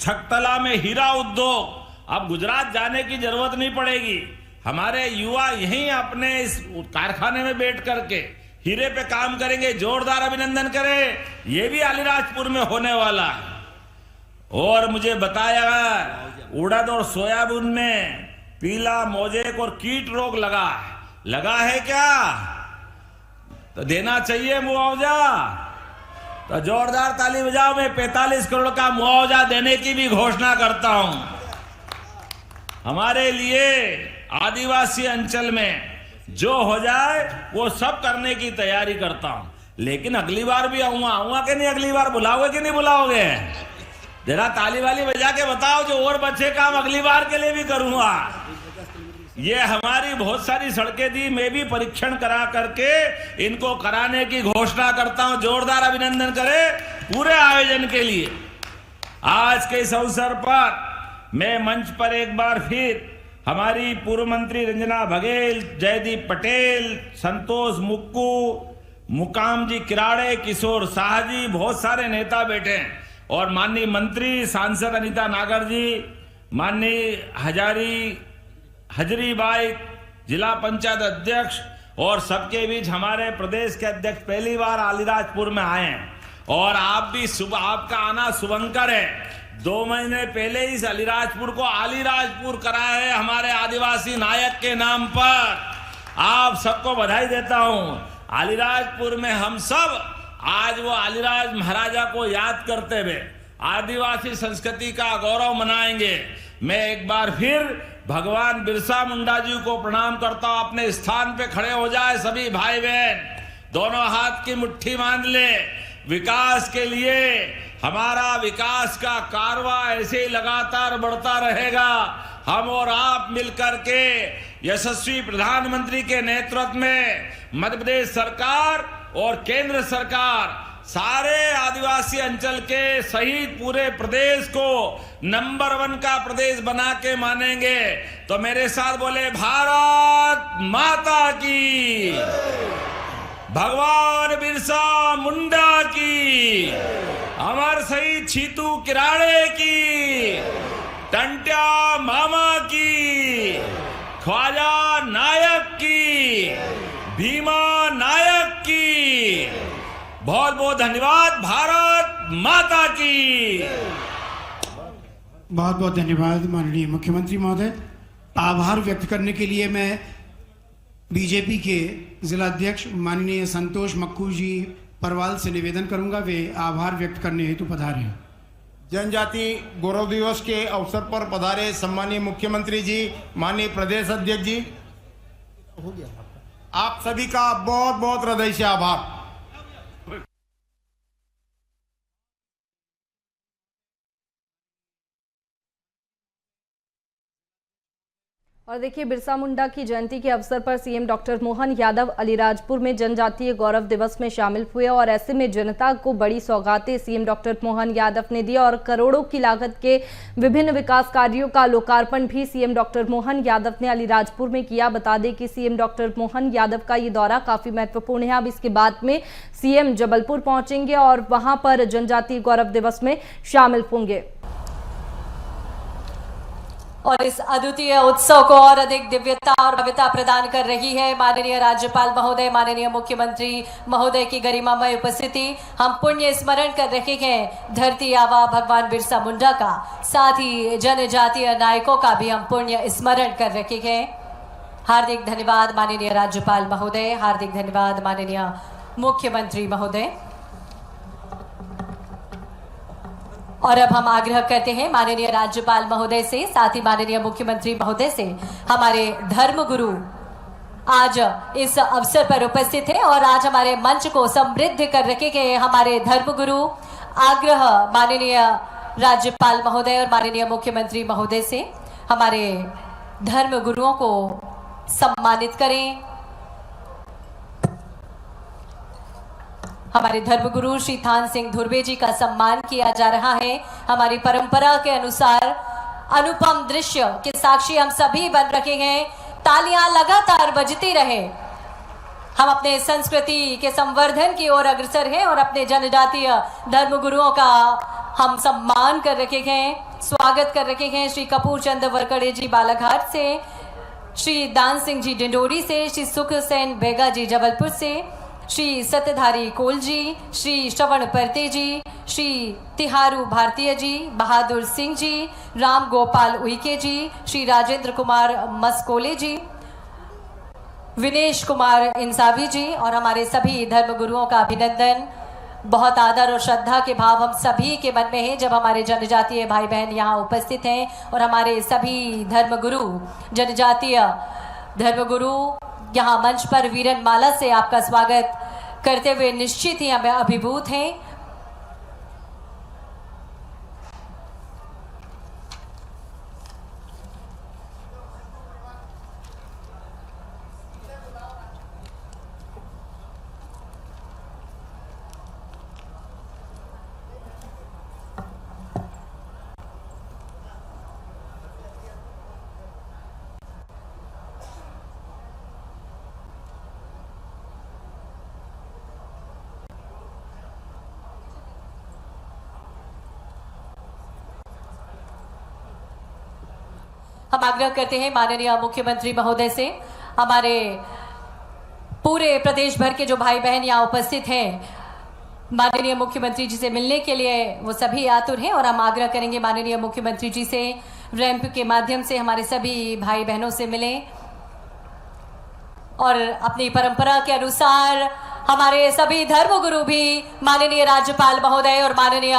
छकतला में हीरा उद्योग। अब गुजरात जाने की जरूरत नहीं पड़ेगी। हमारे युवा यहीं अपने इस कारखाने में बैठ करके हीरे पे काम करेंगे। जोरदार अभिनंदन करें। यह भी अलीराजपुर में होने वाला है। और मुझे बताया उड़द और सोयाबीन में पीला मोजेक और कीट रोग लगा है क्या? तो देना चाहिए मुआवजा। तो जोरदार ताली बजाओ। मैं 45 करोड़ का मुआवजा देने की भी घोषणा करता हूं। हमारे लिए आदिवासी अंचल में जो हो जाए वो सब करने की तैयारी करता हूं। लेकिन अगली बार भी आऊंगा कि नहीं? अगली बार बुलाओगे कि नहीं बुलाओगे? जरा ताली वाली बजा के बताओ। जो और बच्चे काम अगली बार के लिए भी करूंगा। ये हमारी बहुत सारी सड़कें दी, मैं भी परीक्षण करा करके इनको कराने की घोषणा करता हूं। जोरदार अभिनंदन करें पूरे आयोजन के लिए। आज के इस अवसर पर मैं मंच पर एक बार फिर हमारी पूर्व मंत्री रंजना बघेल, जयदीप पटेल, संतोष मुक्कू, मुकाम जी किराड़े, किशोर शाह जी, बहुत सारे नेता बैठे हैं। और माननीय मंत्री सांसद अनीता नागर जी, माननीय हजरीबाई जिला पंचायत अध्यक्ष, और सबके बीच हमारे प्रदेश के अध्यक्ष पहली बार अलीराजपुर में आए हैं। और आप भी आपका आना शुभंकर है। 2 महीने पहले इस अलीराजपुर को अलीराजपुर करा है हमारे आदिवासी नायक के नाम पर। आप सबको बधाई देता हूं। अलीराजपुर में हम सब आज वो अलीराज महाराजा को याद करते हुए आदिवासी संस्कृति का गौरव मनाएंगे। मैं एक बार फिर भगवान बिरसा मुंडा जी को प्रणाम करता हूं। अपने स्थान पे खड़े हो जाए सभी भाई बहन, दोनों हाथ की मुट्ठी बांध ले। विकास के लिए, हमारा विकास का कारवा ऐसे ही लगातार बढ़ता रहेगा। हम और आप मिलकर के यशस्वी प्रधानमंत्री के नेतृत्व में मध्य प्रदेश सरकार और केंद्र सरकार सारे आदिवासी अंचल के सहित पूरे प्रदेश को नंबर 1 का प्रदेश बना के मानेंगे। तो मेरे साथ बोले, भारत माता की, भगवान बिरसा मुंडा की, अमर शहीद छीतू किराड़े की, टंट्या मामा की, ख्वाजा नायक की, भीमा नायक की। बहुत बहुत धन्यवाद। भारत माता की। बहुत बहुत धन्यवाद माननीय मुख्यमंत्री महोदय। आभार व्यक्त करने के लिए मैं बीजेपी के जिला अध्यक्ष माननीय संतोष मक्कू जी परवाल से निवेदन करूंगा, वे आभार व्यक्त करने हेतु पधारे। जनजाति गौरव दिवस के अवसर पर पधारे सम्मानीय मुख्यमंत्री जी, माननीय प्रदेश अध्यक्ष जी, हो गया आप सभी का बहुत बहुत हृदय से आभार। और देखिए, बिरसा मुंडा की जयंती के अवसर पर सीएम डॉक्टर मोहन यादव अलीराजपुर में जनजातीय गौरव दिवस में शामिल हुए और ऐसे में जनता को बड़ी सौगातें सीएम डॉक्टर मोहन यादव ने दी और करोड़ों की लागत के विभिन्न विकास कार्यों का लोकार्पण भी सीएम डॉक्टर मोहन यादव ने अलीराजपुर में किया। बता दें कि सीएम डॉक्टर मोहन यादव का ये दौरा काफी महत्वपूर्ण है। अब इसके बाद में सीएम जबलपुर पहुंचेंगे और वहां पर जनजातीय गौरव दिवस में शामिल होंगे। और इस अद्वितीय उत्सव को और अधिक दिव्यता और भव्यता प्रदान कर रही है माननीय राज्यपाल महोदय, माननीय मुख्यमंत्री महोदय की गरिमामय उपस्थिति। हम पुण्य स्मरण कर रहे हैं धरती आबा भगवान बिरसा मुंडा का, साथ ही जनजातीय नायकों का भी हम पुण्य स्मरण कर रहे हैं। हार्दिक धन्यवाद माननीय राज्यपाल महोदय, हार्दिक धन्यवाद माननीय मुख्यमंत्री महोदय। और अब हम आग्रह करते हैं माननीय राज्यपाल महोदय से, साथ ही माननीय मुख्यमंत्री महोदय से, हमारे धर्मगुरु आज इस अवसर पर उपस्थित हैं और आज हमारे मंच को समृद्ध कर रखे गए हमारे धर्मगुरु। आग्रह माननीय राज्यपाल महोदय और माननीय मुख्यमंत्री महोदय से हमारे धर्मगुरुओं को सम्मानित करें। हमारे धर्मगुरु श्री थान सिंह धुर्वे जी का सम्मान किया जा रहा है। हमारी परंपरा के अनुसार अनुपम दृश्य के साक्षी हम सभी बन रखे हैं। तालियां लगातार बजती रहे। हम अपने संस्कृति के संवर्धन की ओर अग्रसर हैं और अपने जनजातीय धर्मगुरुओं का हम सम्मान कर रखे हैं, स्वागत कर रखे हैं। श्री कपूर चंद वरकड़े जी बालाघाट से, श्री दान सिंह जी डिंडोरी से, श्री सुख सेन बेगा जी जबलपुर से, श्री सत्यधारी कोल जी, श्री श्रवण परते जी, श्री तिहारू भारतीय जी, बहादुर सिंह जी, राम गोपाल उइके जी, श्री राजेंद्र कुमार मस्कोले जी, विनेश कुमार इंसावी जी और हमारे सभी धर्मगुरुओं का अभिनंदन। बहुत आदर और श्रद्धा के भाव हम सभी के मन में है जब हमारे जनजातीय भाई बहन यहाँ उपस्थित हैं और हमारे सभी धर्मगुरु, जनजातीय धर्मगुरु यहाँ मंच पर वीरन माला से आपका स्वागत करते हुए निश्चित ही हमें अभिभूत हैं। हम आग्रह करते हैं माननीय मुख्यमंत्री महोदय से, हमारे पूरे प्रदेश भर के जो भाई बहन यहाँ उपस्थित हैं, माननीय मुख्यमंत्री जी से मिलने के लिए वो सभी आतुर हैं और हम आग्रह करेंगे माननीय मुख्यमंत्री जी से रैंप के माध्यम से हमारे सभी भाई बहनों से मिलें और अपनी परंपरा के अनुसार हमारे सभी धर्मगुरु भी माननीय राज्यपाल महोदय और माननीय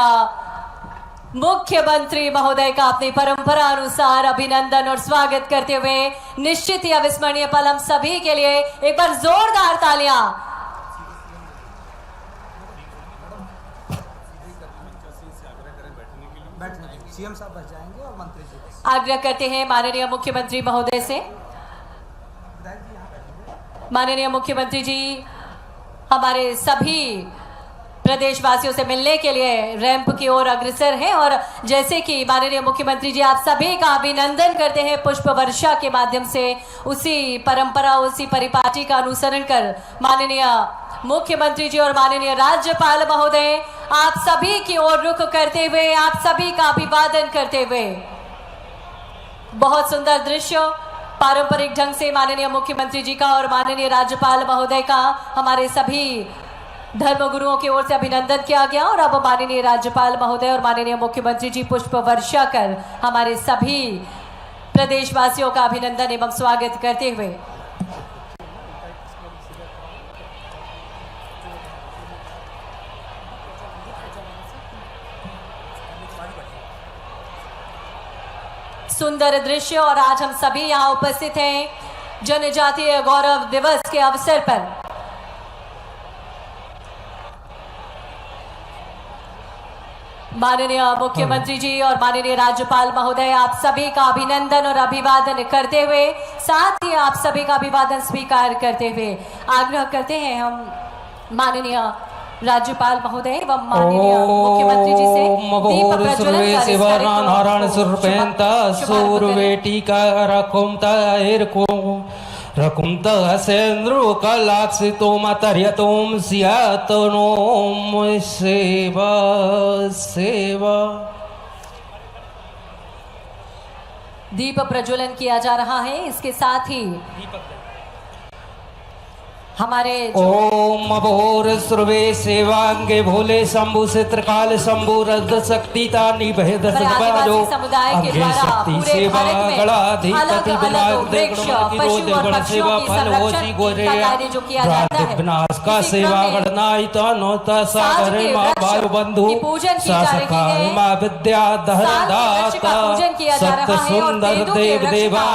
मुख्यमंत्री महोदय का अपनी परंपरा अनुसार अभिनंदन और स्वागत करते हुए निश्चित ही अविस्मरणीय पल हम सभी के लिए। एक बार जोरदार तालियां। सीएम साहब बच जाएंगे और मंत्री जी आग्रह करते हैं माननीय मुख्यमंत्री महोदय से। माननीय मुख्यमंत्री जी हमारे सभी प्रदेशवासियों से मिलने के लिए रैंप की ओर अग्रसर हैं और जैसे कि माननीय मुख्यमंत्री जी आप सभी का अभिनंदन करते हैं पुष्प वर्षा के माध्यम से, उसी परंपरा, उसी परिपाटी का अनुसरण कर माननीय मुख्यमंत्री जी और माननीय राज्यपाल महोदय आप सभी की ओर रुख करते हुए, आप सभी का अभिवादन करते हुए, बहुत सुंदर दृश्य पारंपरिक ढंग से माननीय मुख्यमंत्री जी का और माननीय राज्यपाल महोदय का हमारे सभी धर्मगुरुओं की ओर से अभिनंदन किया गया और अब माननीय राज्यपाल महोदय और माननीय मुख्यमंत्री जी पुष्प वर्षा कर हमारे सभी प्रदेशवासियों का अभिनंदन एवं स्वागत करते हुए सुंदर दृश्य। और आज हम सभी यहाँ उपस्थित हैं जनजातीय गौरव दिवस के अवसर पर। माननीय मुख्यमंत्री जी और माननीय राज्यपाल महोदय आप सभी का अभिनंदन और अभिवादन करते हुए, साथ ही आप सभी का अभिवादन स्वीकार करते हुए आग्रह करते हैं हम माननीय राज्यपाल महोदय एवं माननीय मुख्यमंत्री जी से दीप प्रज्वलन रकुंत सेन्द्रु कलाक्षितो मतर्यतोम सियातनोम सेवा सेवा। दीप प्रज्वलन किया जा रहा है। इसके साथ ही हमारे ओम अभोर सर्वे सेवांगे भोले शंभु चित्रकाल शंभु रद शक्तिता निभेद सदवाजो अग्नि शक्ति सेवा गणाधिपति विनायक देवगण सेवा फल होसी गोरे भ्रांति विनाश का सेवा गणनायिता नोता सागर मां वायु बंधु शासका मां विद्या धरदाता सत्य सुंदर देव देवा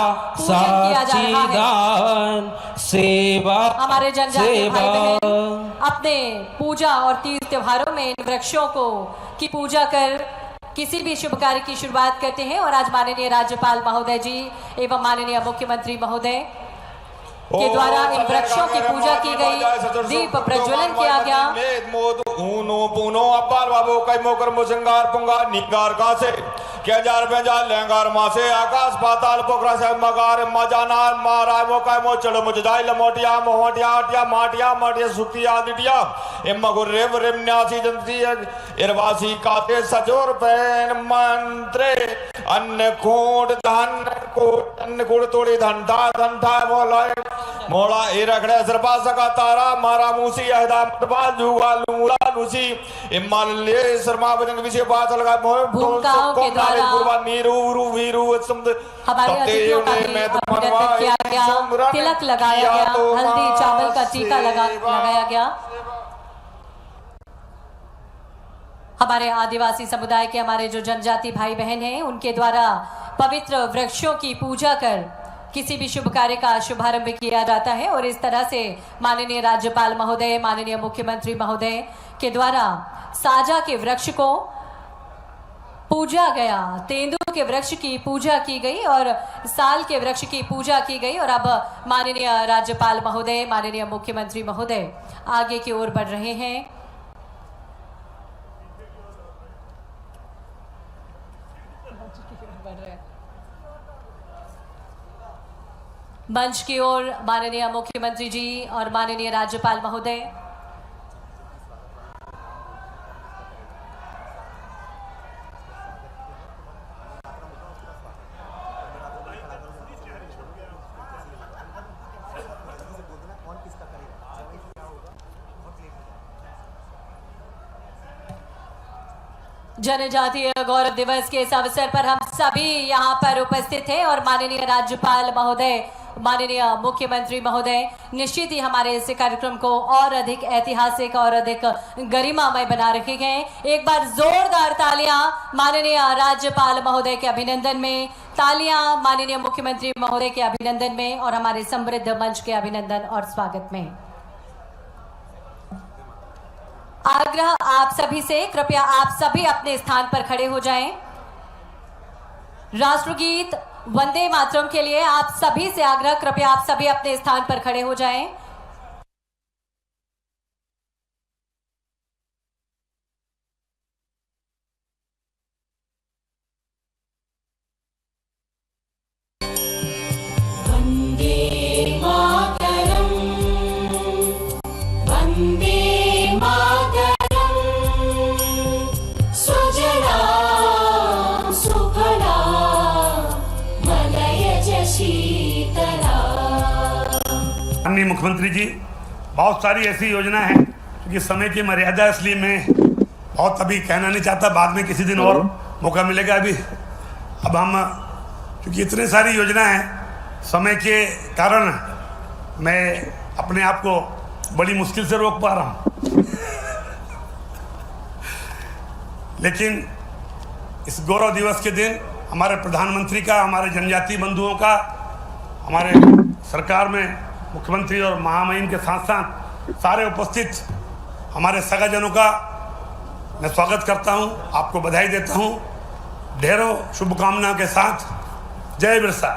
साचीदान सेवा हमारे जनजातीय भाई बहन अपने पूजा और तीज त्योहारों में इन वृक्षों की पूजा कर किसी भी शुभ कार्य की शुरुआत करते हैं। और आज माननीय राज्यपाल महोदय जी एवं माननीय मुख्यमंत्री महोदय के द्वारा इन वृक्षों की पूजा की गई, दीप प्रज्वलन किया गया। केजार बेजार लेंगार मासे आकाश पाताल पोखरा से मगार मजानार मारा मो काय मो चलो मुझ जाय लमोटिया मोहटिया हटिया माटिया माटिया सुतिया दिटिया एमगुर रेव रेमन्यासी जंती इरवासी काते सजोर पेन मंत्रे अन्न कोड धन कोड तोड़ी धंठा मोला ए रखड़े सरपा सका तारा मारा मूसी अहदा मतबा जुगा लूला लूसी इमाल ले शर्मा बजन विषय बात लगा भूमिकाओं के द्वारा हमारे अतिथियों का अभिनंदन किया गया, तिलक लगाया गया, हल्दी चावल का टीका लगाया गया। हमारे आदिवासी समुदाय के हमारे जो जनजाति भाई बहन हैं उनके द्वारा पवित्र वृक्षों की पूजा कर किसी भी शुभ कार्य का शुभारंभ किया जाता है। और इस तरह से माननीय राज्यपाल महोदय, माननीय मुख्यमंत्री महोदय के द्वारा साजा के वृक्ष को पूजा गया, तेंदुए के वृक्ष की पूजा की गई और साल के वृक्ष की पूजा की गई। और अब माननीय राज्यपाल महोदय, माननीय मुख्यमंत्री महोदय आगे की ओर बढ़ रहे हैं। मंच की ओर माननीय मुख्यमंत्री जी और माननीय राज्यपाल महोदय। जनजातीय गौरव दिवस के इस अवसर पर हम सभी यहाँ पर उपस्थित हैं और माननीय राज्यपाल महोदय, माननीय मुख्यमंत्री महोदय निश्चित ही हमारे इस कार्यक्रम को और अधिक ऐतिहासिक और अधिक गरिमामय बना रहे हैं। एक बार जोरदार तालियां माननीय राज्यपाल महोदय के अभिनंदन में, तालियां माननीय मुख्यमंत्री महोदय के अभिनंदन में और हमारे समृद्ध मंच के अभिनंदन और स्वागत में। आग्रह आप सभी से, कृपया आप सभी अपने स्थान पर खड़े हो जाएं। राष्ट्रगीत वंदे मातरम के लिए आप सभी से आग्रह, कृपया आप सभी अपने स्थान पर खड़े हो जाएं। वंदे मातरम, वंदे माननीय मुख्यमंत्री जी, बहुत सारी ऐसी योजना है क्योंकि समय की मर्यादा, इसलिए मैं बहुत अभी कहना नहीं चाहता, बाद में किसी दिन और मौका मिलेगा। अभी अब हम क्योंकि इतनी सारी योजना है, समय के कारण मैं अपने आप को बड़ी मुश्किल से रोक पा रहा हूँ। लेकिन इस गौरव दिवस के दिन हमारे प्रधानमंत्री का, हमारे जनजातीय बंधुओं का, हमारे सरकार में मुख्यमंत्री और महामहिम के साथ साथ सारे उपस्थित हमारे सगाजनों का मैं स्वागत करता हूं, आपको बधाई देता हूं, ढेरों शुभकामनाओं के साथ। जय बिरसा।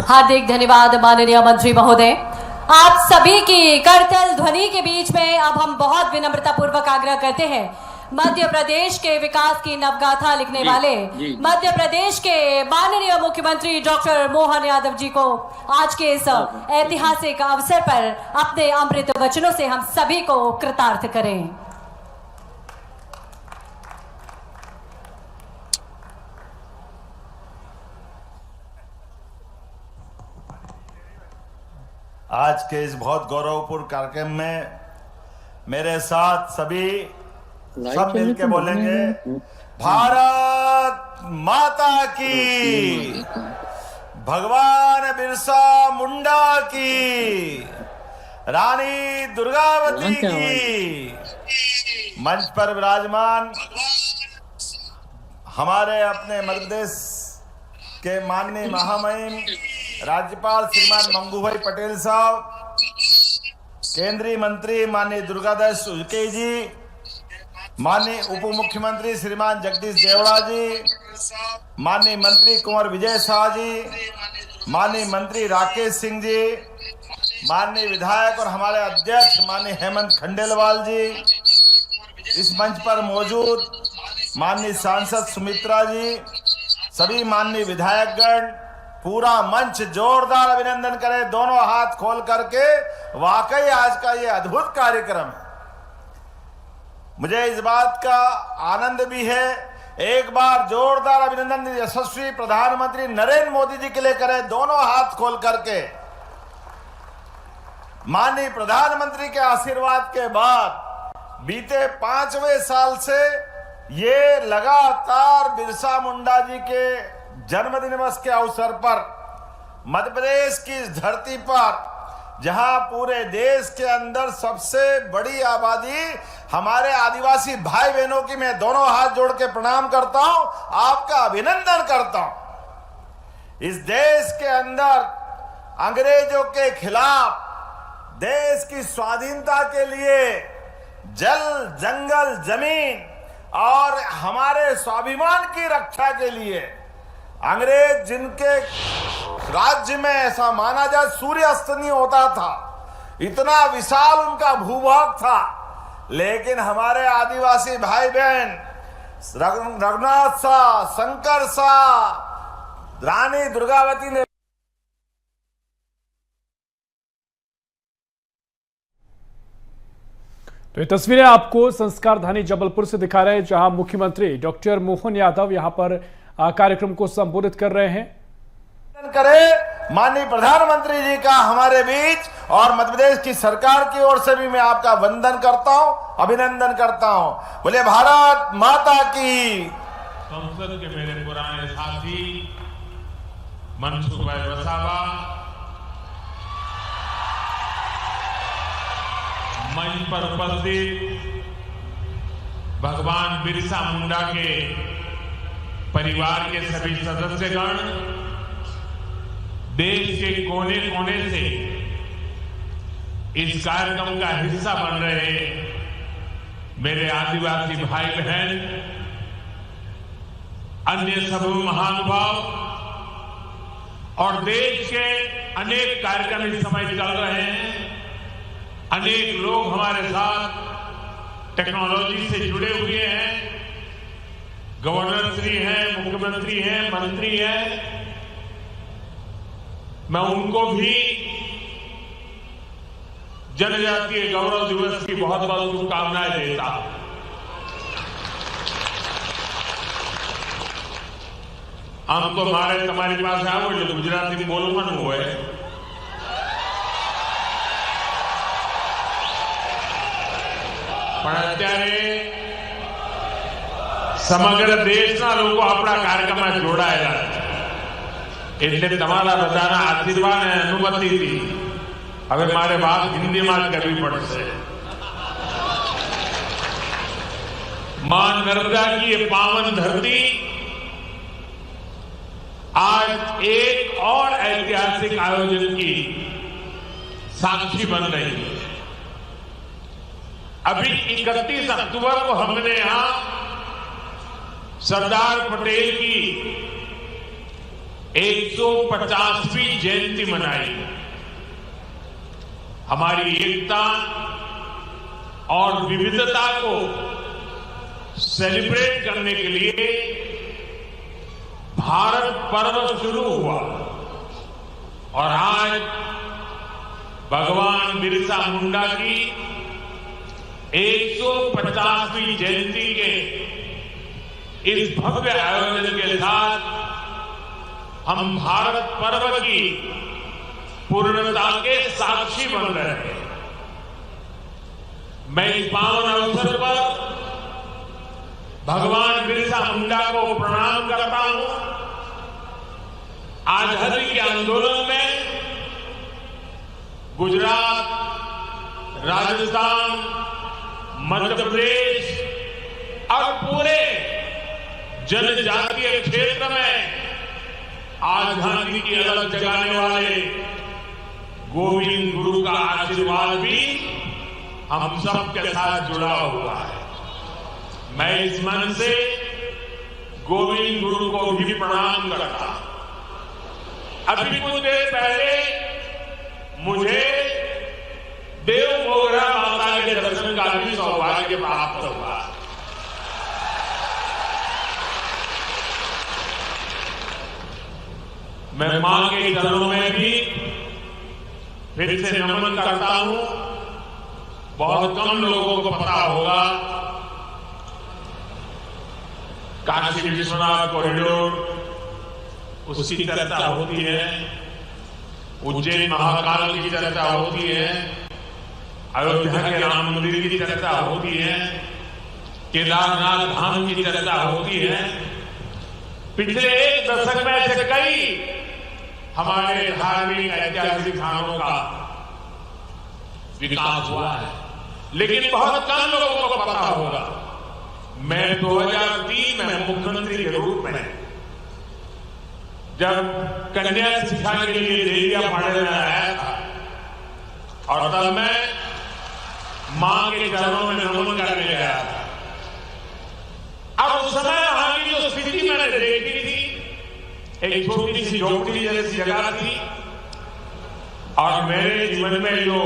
हार्दिक धन्यवाद माननीय मंत्री महोदय। आप सभी की करतल ध्वनि के बीच में अब हम बहुत विनम्रता पूर्वक आग्रह करते हैं, मध्य प्रदेश के विकास की नवगाथा लिखने वाले मध्य प्रदेश के माननीय मुख्यमंत्री डॉक्टर मोहन यादव जी को आज के इस ऐतिहासिक अवसर पर अपने अमृत वचनों से हम सभी को कृतार्थ करें। आज के इस बहुत गौरवपूर्ण कार्यक्रम में मेरे साथ सभी सब मिलके बोलेंगे भारत माता की, भगवान बिरसा मुंडा की, रानी दुर्गावती की। मंच पर विराजमान हमारे अपने मध्य प्रदेश के माननीय महामहिम राज्यपाल श्रीमान मंगू भाई पटेल साहब, केंद्रीय मंत्री माननीय दुर्गादास उइके जी, माननीय उप मुख्यमंत्री श्रीमान जगदीश देवड़ा जी, माननीय मंत्री कुंवर विजय शाह जी, माननीय मंत्री राकेश सिंह जी, माननीय विधायक और हमारे अध्यक्ष माननीय हेमंत खंडेलवाल जी, इस मंच पर मौजूद माननीय सांसद सुमित्रा जी, सभी माननीय विधायकगण, पूरा मंच जोरदार अभिनंदन करे दोनों हाथ खोल करके। वाकई आज का ये अद्भुत कार्यक्रम है। मुझे इस बात का आनंद भी है, एक बार जोरदार अभिनंदन यशस्वी प्रधानमंत्री नरेंद्र मोदी जी के लिए करें दोनों हाथ खोल करके। माननीय प्रधानमंत्री के आशीर्वाद के बाद बीते 5वें साल से ये लगातार बिरसा मुंडा जी के जन्मदिन दिवस के अवसर पर मध्य प्रदेश की इस धरती पर, जहां पूरे देश के अंदर सबसे बड़ी आबादी हमारे आदिवासी भाई बहनों की, मैं दोनों हाथ जोड़ के प्रणाम करता हूं, आपका अभिनंदन करता हूं। इस देश के अंदर अंग्रेजों के खिलाफ देश की स्वाधीनता के लिए जल, जंगल, जमीन और हमारे स्वाभिमान की रक्षा के लिए अंग्रेज जिनके राज्य में ऐसा माना जाए सूर्य अस्त नहीं होता था, इतना विशाल उनका भूभाग था, लेकिन हमारे आदिवासी भाई बहन रघुनाथ शाह, शंकर शाह, रानी दुर्गावती ने तो ये तस्वीरें आपको संस्कार धानी जबलपुर से दिखा रहे हैं, जहां मुख्यमंत्री डॉक्टर मोहन यादव यहां पर कार्यक्रम को संबोधित कर रहे हैं। करे माननीय प्रधानमंत्री जी का हमारे बीच और मध्य प्रदेश की सरकार की ओर से भी मैं आपका वंदन करता हूं, अभिनंदन करता हूं। बोले भारत माता की। संसद के मेरे पुराने साथी मनसुख भाई वसावा, मंच पर उपस्थित भगवान बिरसा मुंडा के परिवार के सभी सदस्यगण, देश के कोने कोने से इस कार्यक्रम का हिस्सा बन रहे मेरे आदिवासी भाई बहन, अन्य सभी महानुभाव और देश के अनेक कार्यक्रम इस समय चल रहे हैं। अनेक लोग हमारे साथ टेक्नोलॉजी से जुड़े हुए हैं, गवर्नर श्री हैं, मुख्यमंत्री हैं, मंत्री हैं। मैं उनको भी जनजातीय गौरव दिवस की बहुत बहुत शुभकामनाएं देता हूं। हम तो मारे तुम्हारी पास आवड़े गुजराती बोलવાનું હોય, પણ અત્યારે સમગ્ર દેશના લોકો આપણા કાર્યક્રમમાં જોડાયેલા છે, એટલે તમારા બધાના આશીર્વાદ અને અનુમતિથી હવે મારે વાત હિન્દીમાં જ કરવી પડશે। मां नर्मदा की ये पावन धरती आज एक और ऐतिहासिक आयोजन की साक्षी बन रही है। अभी 31 अक्टूबर को हमने यहां सरदार पटेल की 150वीं जयंती मनाई। हमारी एकता और विविधता को सेलिब्रेट करने के लिए भारत पर्व शुरू हुआ और आज भगवान बिरसा मुंडा की 150वीं जयंती के इस भव्य आयोजन के साथ हम भारत पर्व की पूर्णता के साक्षी बन रहे हैं। मैं इस पावन अवसर पर भगवान बिरसा मुंडा को प्रणाम करता हूं। आजादी के आंदोलन में गुजरात, राजस्थान, मध्य प्रदेश और पूरे जनजातीय क्षेत्र में आजादी की अलग जगाने वाले गोविंद गुरु का आशीर्वाद भी हम सबके साथ जुड़ा हुआ है। मैं इस मन से गोविंद गुरु को भी प्रणाम करता हूं। अभी कुछ देर पहले मुझे देव मोगरा माता के दर्शन का भी सौभाग्य प्राप्त हुआ। मैं मां के चरणों में भी फिर से नमन करता हूं। बहुत कम लोगों को पता होगा, काशी विश्वनाथ कॉरिडोर उसकी चर्चा होती है, उज्जैन महाकाल की चर्चा होती है, अयोध्या के राम मंदिर की चर्चा होती है, केदारनाथ धाम की चर्चा होती है। पिछले एक दशक में ऐसे कई हमारे धार्मिक ऐतिहासिक स्थानों का विकास हुआ है, लेकिन बहुत कम लोगों को पता होगा। मैं 2003 में मुख्यमंत्री के रूप में जब कन्या शिक्षा के लिए देविया पढ़ने में आया था, और तब मैं मां के चरणों में नमन करने गया था। अब उस समय वहां की जो स्थिति मैंने देखी थी, एक छोटी सी झोपड़ी जैसी जगह थी, और मेरे जीवन में जो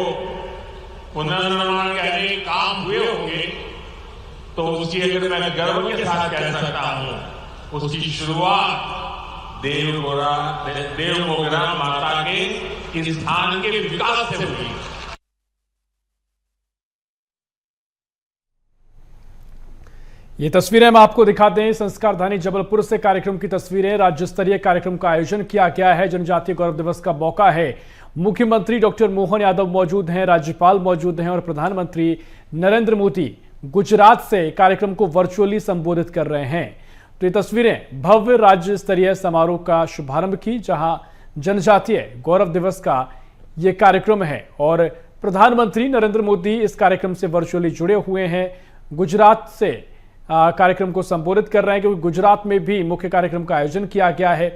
पुनर्निर्माण के अनेक काम हुए होंगे, तो उसकी अगर मैं गर्व के साथ कह सकता हूं, उसकी शुरुआत देव मोगरा माता के इस स्थान के विकास से हुई। ये तस्वीरें हम आपको दिखाते हैं संस्कारधानी जबलपुर से कार्यक्रम की तस्वीरें। राज्य स्तरीय कार्यक्रम का आयोजन किया गया है। जनजातीय गौरव दिवस का मौका है। मुख्यमंत्री डॉक्टर मोहन यादव मौजूद हैं, राज्यपाल मौजूद हैं और प्रधानमंत्री नरेंद्र मोदी गुजरात से कार्यक्रम को वर्चुअली संबोधित कर रहे हैं। तो ये तस्वीरें भव्य राज्य स्तरीय समारोह का शुभारंभ की, जहां जनजातीय गौरव दिवस का ये कार्यक्रम है और प्रधानमंत्री नरेंद्र मोदी इस कार्यक्रम से वर्चुअली जुड़े हुए हैं। गुजरात से कार्यक्रम को संबोधित कर रहे हैं, क्योंकि गुजरात में भी मुख्य कार्यक्रम का आयोजन किया गया है।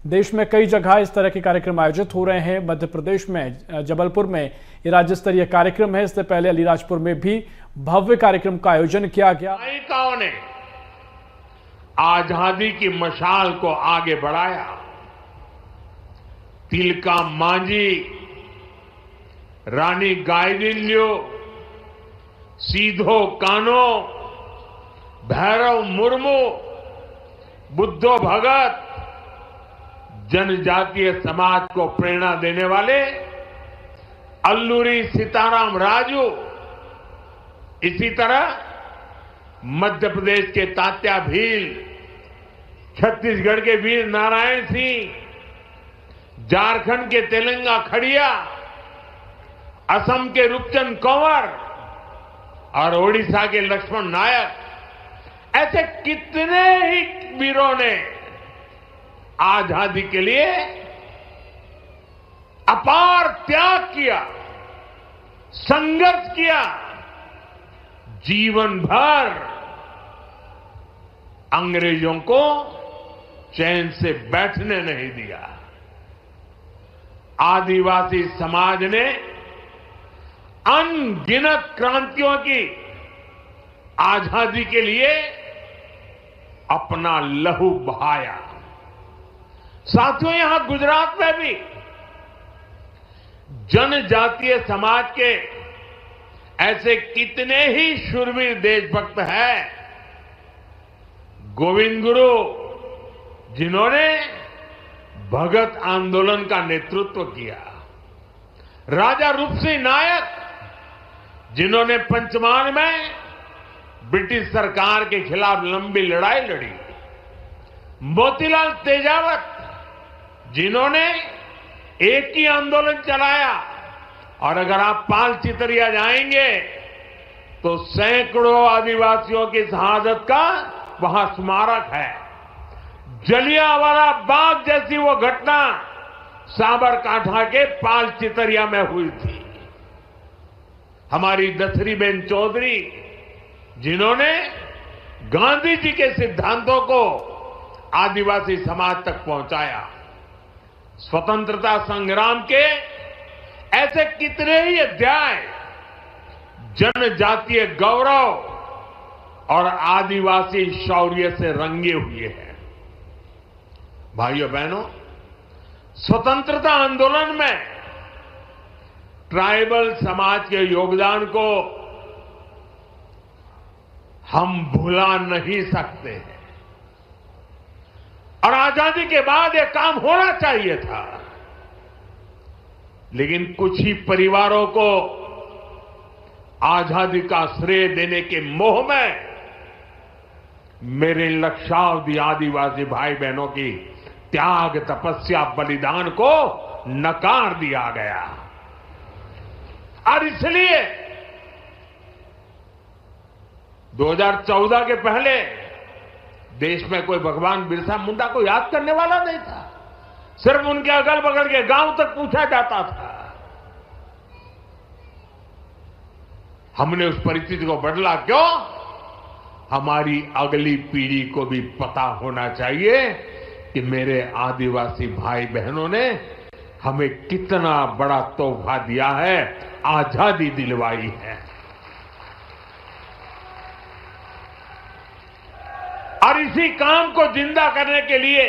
देश में कई जगह इस तरह के कार्यक्रम आयोजित हो रहे हैं। मध्य प्रदेश में जबलपुर में ये राज्य स्तरीय कार्यक्रम है। इससे पहले अलीराजपुर में भी भव्य कार्यक्रम का आयोजन किया गया। नायिकाओं ने आजादी की मशाल को आगे बढ़ाया। तिलका मांझी, रानी गाइदिन्यो, सीधो कानो, भैरव मुर्मू, बुद्धो भगत, जनजातीय समाज को प्रेरणा देने वाले अल्लूरी सीताराम राजू, इसी तरह मध्य प्रदेश के तात्या भील, छत्तीसगढ़ के वीर नारायण सिंह, झारखंड के तेलंगा खड़िया, असम के रूपचंद कंवर और ओडिशा के लक्ष्मण नायक, ऐसे कितने ही वीरों ने आजादी के लिए अपार त्याग किया, संघर्ष किया, जीवन भर अंग्रेजों को चैन से बैठने नहीं दिया। आदिवासी समाज ने अनगिनत क्रांतियों की आजादी के लिए अपना लहू बहाया। साथियों, यहां गुजरात में भी जनजातीय समाज के ऐसे कितने ही शूरवीर देशभक्त हैं। गोविंद गुरु, जिन्होंने भगत आंदोलन का नेतृत्व किया, राजा रूपसिंह नायक, जिन्होंने पंचमहाल में ब्रिटिश सरकार के खिलाफ लंबी लड़ाई लड़ी, मोतीलाल तेजावत, जिन्होंने एक ही आंदोलन चलाया। और अगर आप पाल चितरिया जाएंगे तो सैकड़ों आदिवासियों की शहादत का वहां स्मारक है। जलियांवाला बाग जैसी वो घटना साबरकांठा के पाल चितरिया में हुई थी। हमारी दसरीबेन चौधरी, जिन्होंने गांधी जी के सिद्धांतों को आदिवासी समाज तक पहुंचाया। स्वतंत्रता संग्राम के ऐसे कितने ही अध्याय जनजातीय गौरव और आदिवासी शौर्य से रंगे हुए हैं। भाइयों बहनों, स्वतंत्रता आंदोलन में ट्राइबल समाज के योगदान को हम भुला नहीं सकते हैं और आजादी के बाद यह काम होना चाहिए था। लेकिन कुछ ही परिवारों को आजादी का श्रेय देने के मोह में मेरे लक्षावधि आदिवासी भाई बहनों की त्याग, तपस्या, बलिदान को नकार दिया गया। और इसलिए 2014 के पहले देश में कोई भगवान बिरसा मुंडा को याद करने वाला नहीं था। सिर्फ उनके अगल बगल के गांव तक पूछा जाता था। हमने उस परिस्थिति को बदला। क्यों? हमारी अगली पीढ़ी को भी पता होना चाहिए कि मेरे आदिवासी भाई बहनों ने हमें कितना बड़ा तोहफा दिया है, आजादी दिलवाई है। और इसी काम को जिंदा करने के लिए,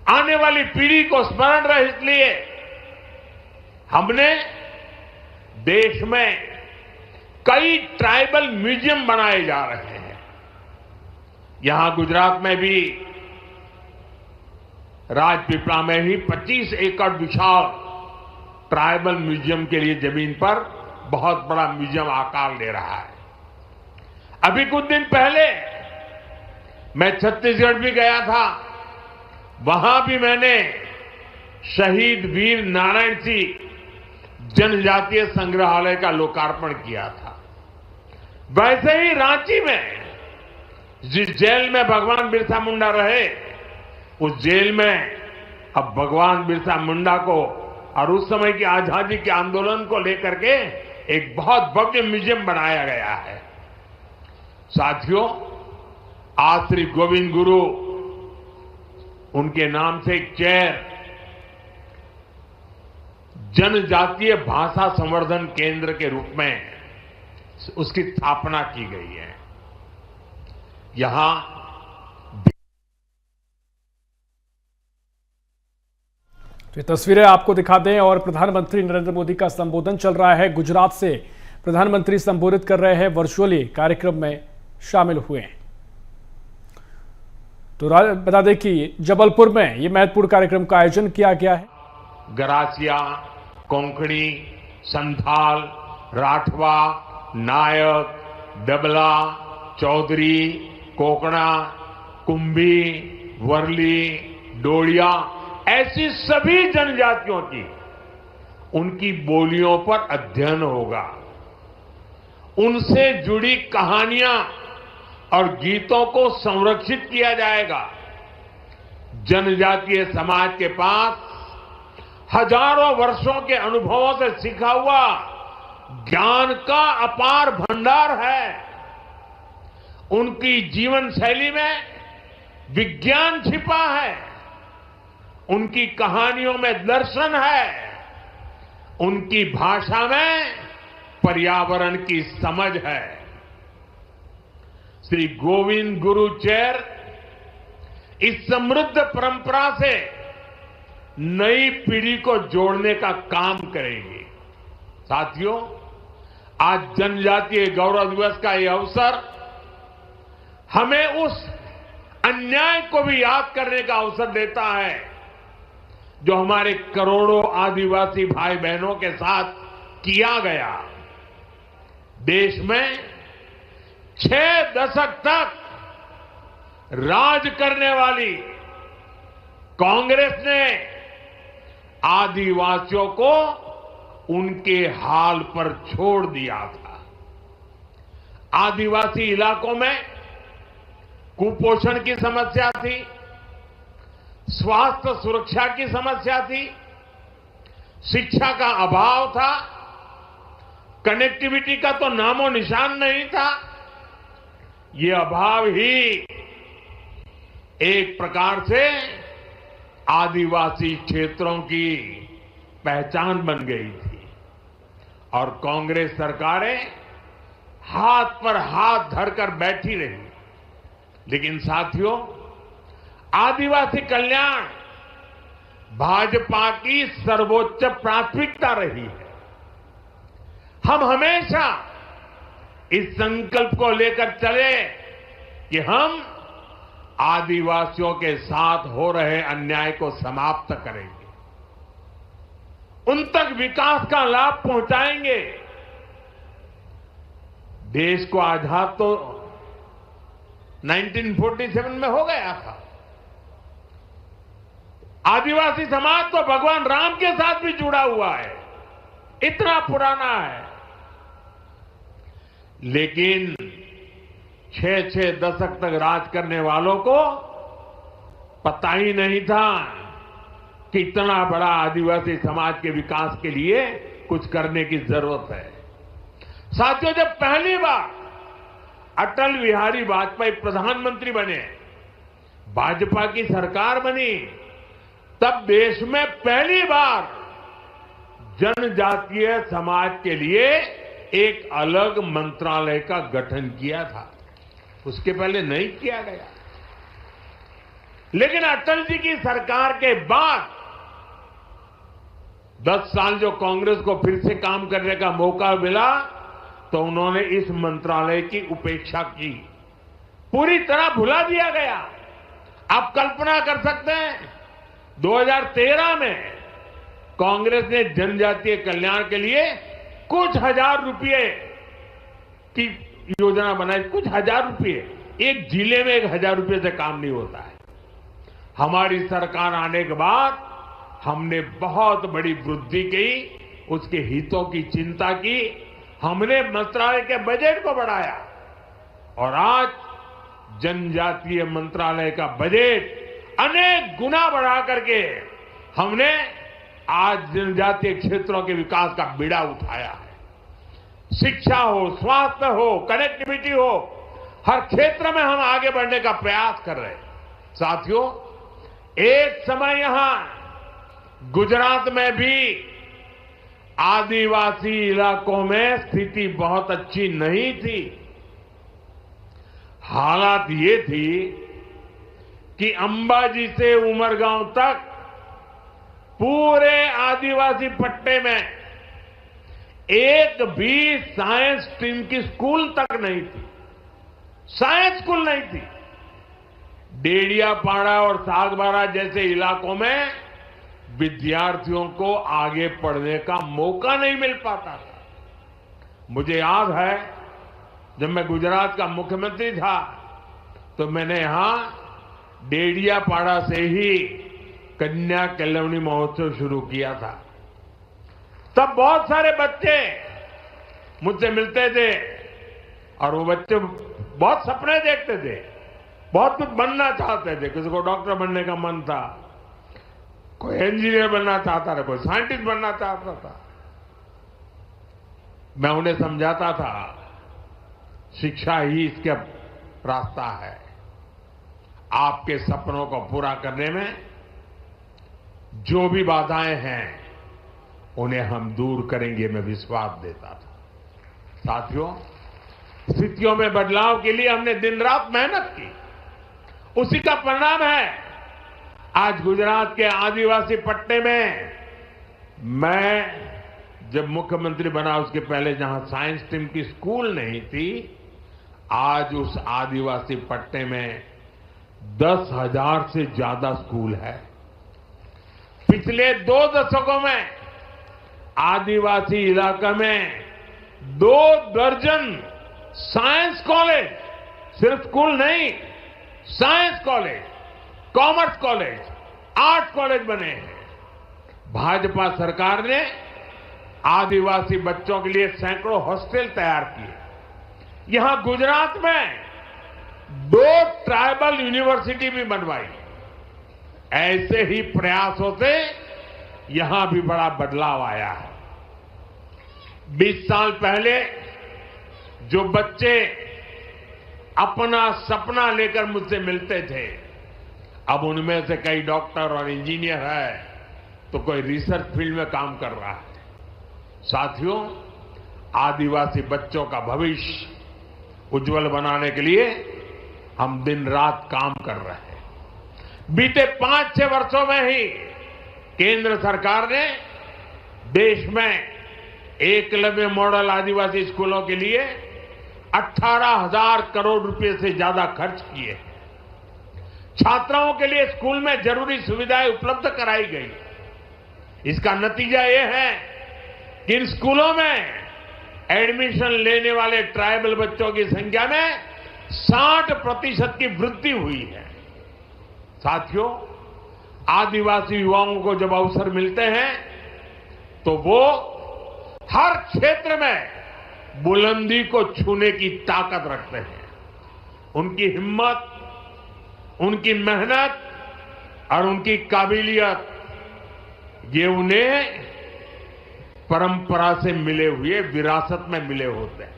आने वाली पीढ़ी को स्मरण रहे, इसलिए हमने देश में कई ट्राइबल म्यूजियम बनाए जा रहे हैं। यहां गुजरात में भी राजपीपला में ही 25 एकड़ विशाल ट्राइबल म्यूजियम के लिए जमीन पर बहुत बड़ा म्यूजियम आकार ले रहा है। अभी कुछ दिन पहले मैं छत्तीसगढ़ भी गया था। वहां भी मैंने शहीद वीर नारायण सिंह जनजातीय संग्रहालय का लोकार्पण किया था। वैसे ही रांची में जिस जेल में भगवान बिरसा मुंडा रहे, उस जेल में अब भगवान बिरसा मुंडा को और उस समय की आजादी के आंदोलन को लेकर के एक बहुत भव्य म्यूजियम बनाया गया है। साथियों, आज श्री गोविंद गुरु उनके नाम से एक चेयर जनजातीय भाषा संवर्धन केंद्र के रूप में उसकी स्थापना की गई है। यहां तो ये तस्वीरें आपको दिखा दें। और प्रधानमंत्री नरेंद्र मोदी का संबोधन चल रहा है। गुजरात से प्रधानमंत्री संबोधित कर रहे हैं, वर्चुअली कार्यक्रम में शामिल हुए हैं। तो बता दें कि जबलपुर में ये महत्वपूर्ण कार्यक्रम का आयोजन किया गया है। गरासिया, कोंकणी, संथाल, राठवा, नायक, डबला, चौधरी, कोकणा, कुंभी, वर्ली, डोडिया, ऐसी सभी जनजातियों की उनकी बोलियों पर अध्ययन होगा। उनसे जुड़ी कहानियां और गीतों को संरक्षित किया जाएगा। जनजातीय समाज के पास हजारों वर्षों के अनुभवों से सीखा हुआ ज्ञान का अपार भंडार है। उनकी जीवन शैली में विज्ञान छिपा है। उनकी कहानियों में दर्शन है। उनकी भाषा में पर्यावरण की समझ है। श्री गोविंद गुरु चेयर इस समृद्ध परंपरा से नई पीढ़ी को जोड़ने का काम करेंगे। साथियों, आज जनजातीय गौरव दिवस का यह अवसर हमें उस अन्याय को भी याद करने का अवसर देता है जो हमारे करोड़ों आदिवासी भाई बहनों के साथ किया गया। देश में 6 दशक तक राज करने वाली कांग्रेस ने आदिवासियों को उनके हाल पर छोड़ दिया था। आदिवासी इलाकों में कुपोषण की समस्या थी, स्वास्थ्य सुरक्षा की समस्या थी, शिक्षा का अभाव था, कनेक्टिविटी का तो नामो निशान नहीं था। ये अभाव ही एक प्रकार से आदिवासी क्षेत्रों की पहचान बन गई थी और कांग्रेस सरकारें हाथ पर हाथ धरकर बैठी रही। लेकिन साथियों, आदिवासी कल्याण भाजपा की सर्वोच्च प्राथमिकता रही है। हम हमेशा इस संकल्प को लेकर चले कि हम आदिवासियों के साथ हो रहे अन्याय को समाप्त करेंगे, उन तक विकास का लाभ पहुंचाएंगे। देश को आजाद तो 1947 में हो गया था। आदिवासी समाज तो भगवान राम के साथ भी जुड़ा हुआ है, इतना पुराना है। लेकिन 6-6 दशक तक राज करने वालों को पता ही नहीं था कि इतना बड़ा आदिवासी समाज के विकास के लिए कुछ करने की जरूरत है। साथियों, जब पहली बार अटल बिहारी वाजपेयी प्रधानमंत्री बने, भाजपा की सरकार बनी, तब देश में पहली बार जनजातीय समाज के लिए एक अलग मंत्रालय का गठन किया था। उसके पहले नहीं किया गया। लेकिन अटल जी की सरकार के बाद 10 साल जो कांग्रेस को फिर से काम करने का मौका मिला, तो उन्होंने इस मंत्रालय की उपेक्षा की, पूरी तरह भुला दिया गया। आप कल्पना कर सकते हैं, 2013 में कांग्रेस ने जनजातीय कल्याण के लिए कुछ हजार रुपए की योजना बनाई। कुछ हजार रुपए, एक जिले में 1000 रुपए से काम नहीं होता है। हमारी सरकार आने के बाद हमने बहुत बड़ी वृद्धि की, उसके हितों की चिंता की, हमने मंत्रालय के बजट को बढ़ाया और आज जनजातीय मंत्रालय का बजट अनेक गुना बढ़ा करके हमने आज जनजातीय क्षेत्रों के विकास का बीड़ा उठाया है। शिक्षा हो, स्वास्थ्य हो, कनेक्टिविटी हो, हर क्षेत्र में हम आगे बढ़ने का प्रयास कर रहे हैं। साथियों, एक समय यहां गुजरात में भी आदिवासी इलाकों में स्थिति बहुत अच्छी नहीं थी। हालात ये थी कि अंबाजी से उमरगांव तक पूरे आदिवासी पट्टे में एक भी साइंस स्ट्रीम की स्कूल तक नहीं थी। साइंस स्कूल नहीं थी। डेडियापाड़ा और सागबारा जैसे इलाकों में विद्यार्थियों को आगे पढ़ने का मौका नहीं मिल पाता था। मुझे याद है, जब मैं गुजरात का मुख्यमंत्री था तो मैंने यहां डेडियापाड़ा से ही कन्या केलवनी महोत्सव शुरू किया था। तब बहुत सारे बच्चे मुझसे मिलते थे और वो बच्चे बहुत सपने देखते थे, बहुत कुछ बनना चाहते थे। किसी को डॉक्टर बनने का मन था, कोई इंजीनियर बनना चाहता था, कोई साइंटिस्ट बनना चाहता था। मैं उन्हें समझाता था, शिक्षा ही इसका रास्ता है। आपके सपनों को पूरा करने में जो भी बाधाएं हैं उन्हें हम दूर करेंगे, मैं विश्वास देता था। साथियों, स्थितियों में बदलाव के लिए हमने दिन रात मेहनत की, उसी का परिणाम है आज गुजरात के आदिवासी पट्टे में। मैं जब मुख्यमंत्री बना उसके पहले जहां साइंस स्ट्रीम की स्कूल नहीं थी, आज उस आदिवासी पट्टे में 10,000 से ज्यादा स्कूल है। पिछले 2 दशकों में आदिवासी इलाका में 2 दर्जन साइंस कॉलेज, सिर्फ स्कूल नहीं, science college, commerce college, art college बने हैं। भाजपा सरकार ने आदिवासी बच्चों के लिए सैकड़ों हॉस्टल तैयार किए। यहां गुजरात में 2 ट्राइबल यूनिवर्सिटी भी बनवाई। ऐसे ही प्रयासों से यहां भी बड़ा बदलाव आया है। 20 साल पहले जो बच्चे अपना सपना लेकर मुझसे मिलते थे, अब उनमें से कई डॉक्टर और इंजीनियर है, तो कोई रिसर्च फील्ड में काम कर रहा है। साथियों, आदिवासी बच्चों का भविष्य उज्जवल बनाने के लिए हम दिन रात काम कर रहे हैं। बीते 5-6 वर्षों में ही केंद्र सरकार ने देश में एकलव्य मॉडल आदिवासी स्कूलों के लिए 18,000 करोड़ रुपए से ज्यादा खर्च किए। छात्राओं के लिए स्कूल में जरूरी सुविधाएं उपलब्ध कराई गई। इसका नतीजा यह है कि इन स्कूलों में एडमिशन लेने वाले ट्राइबल बच्चों की संख्या में 60% की वृद्धि हुई है। साथियों, आदिवासी युवाओं को जब अवसर मिलते हैं तो वो हर क्षेत्र में बुलंदी को छूने की ताकत रखते हैं। उनकी हिम्मत, उनकी मेहनत और उनकी काबिलियत, ये उन्हें परंपरा से मिले हुए, विरासत में मिले होते हैं।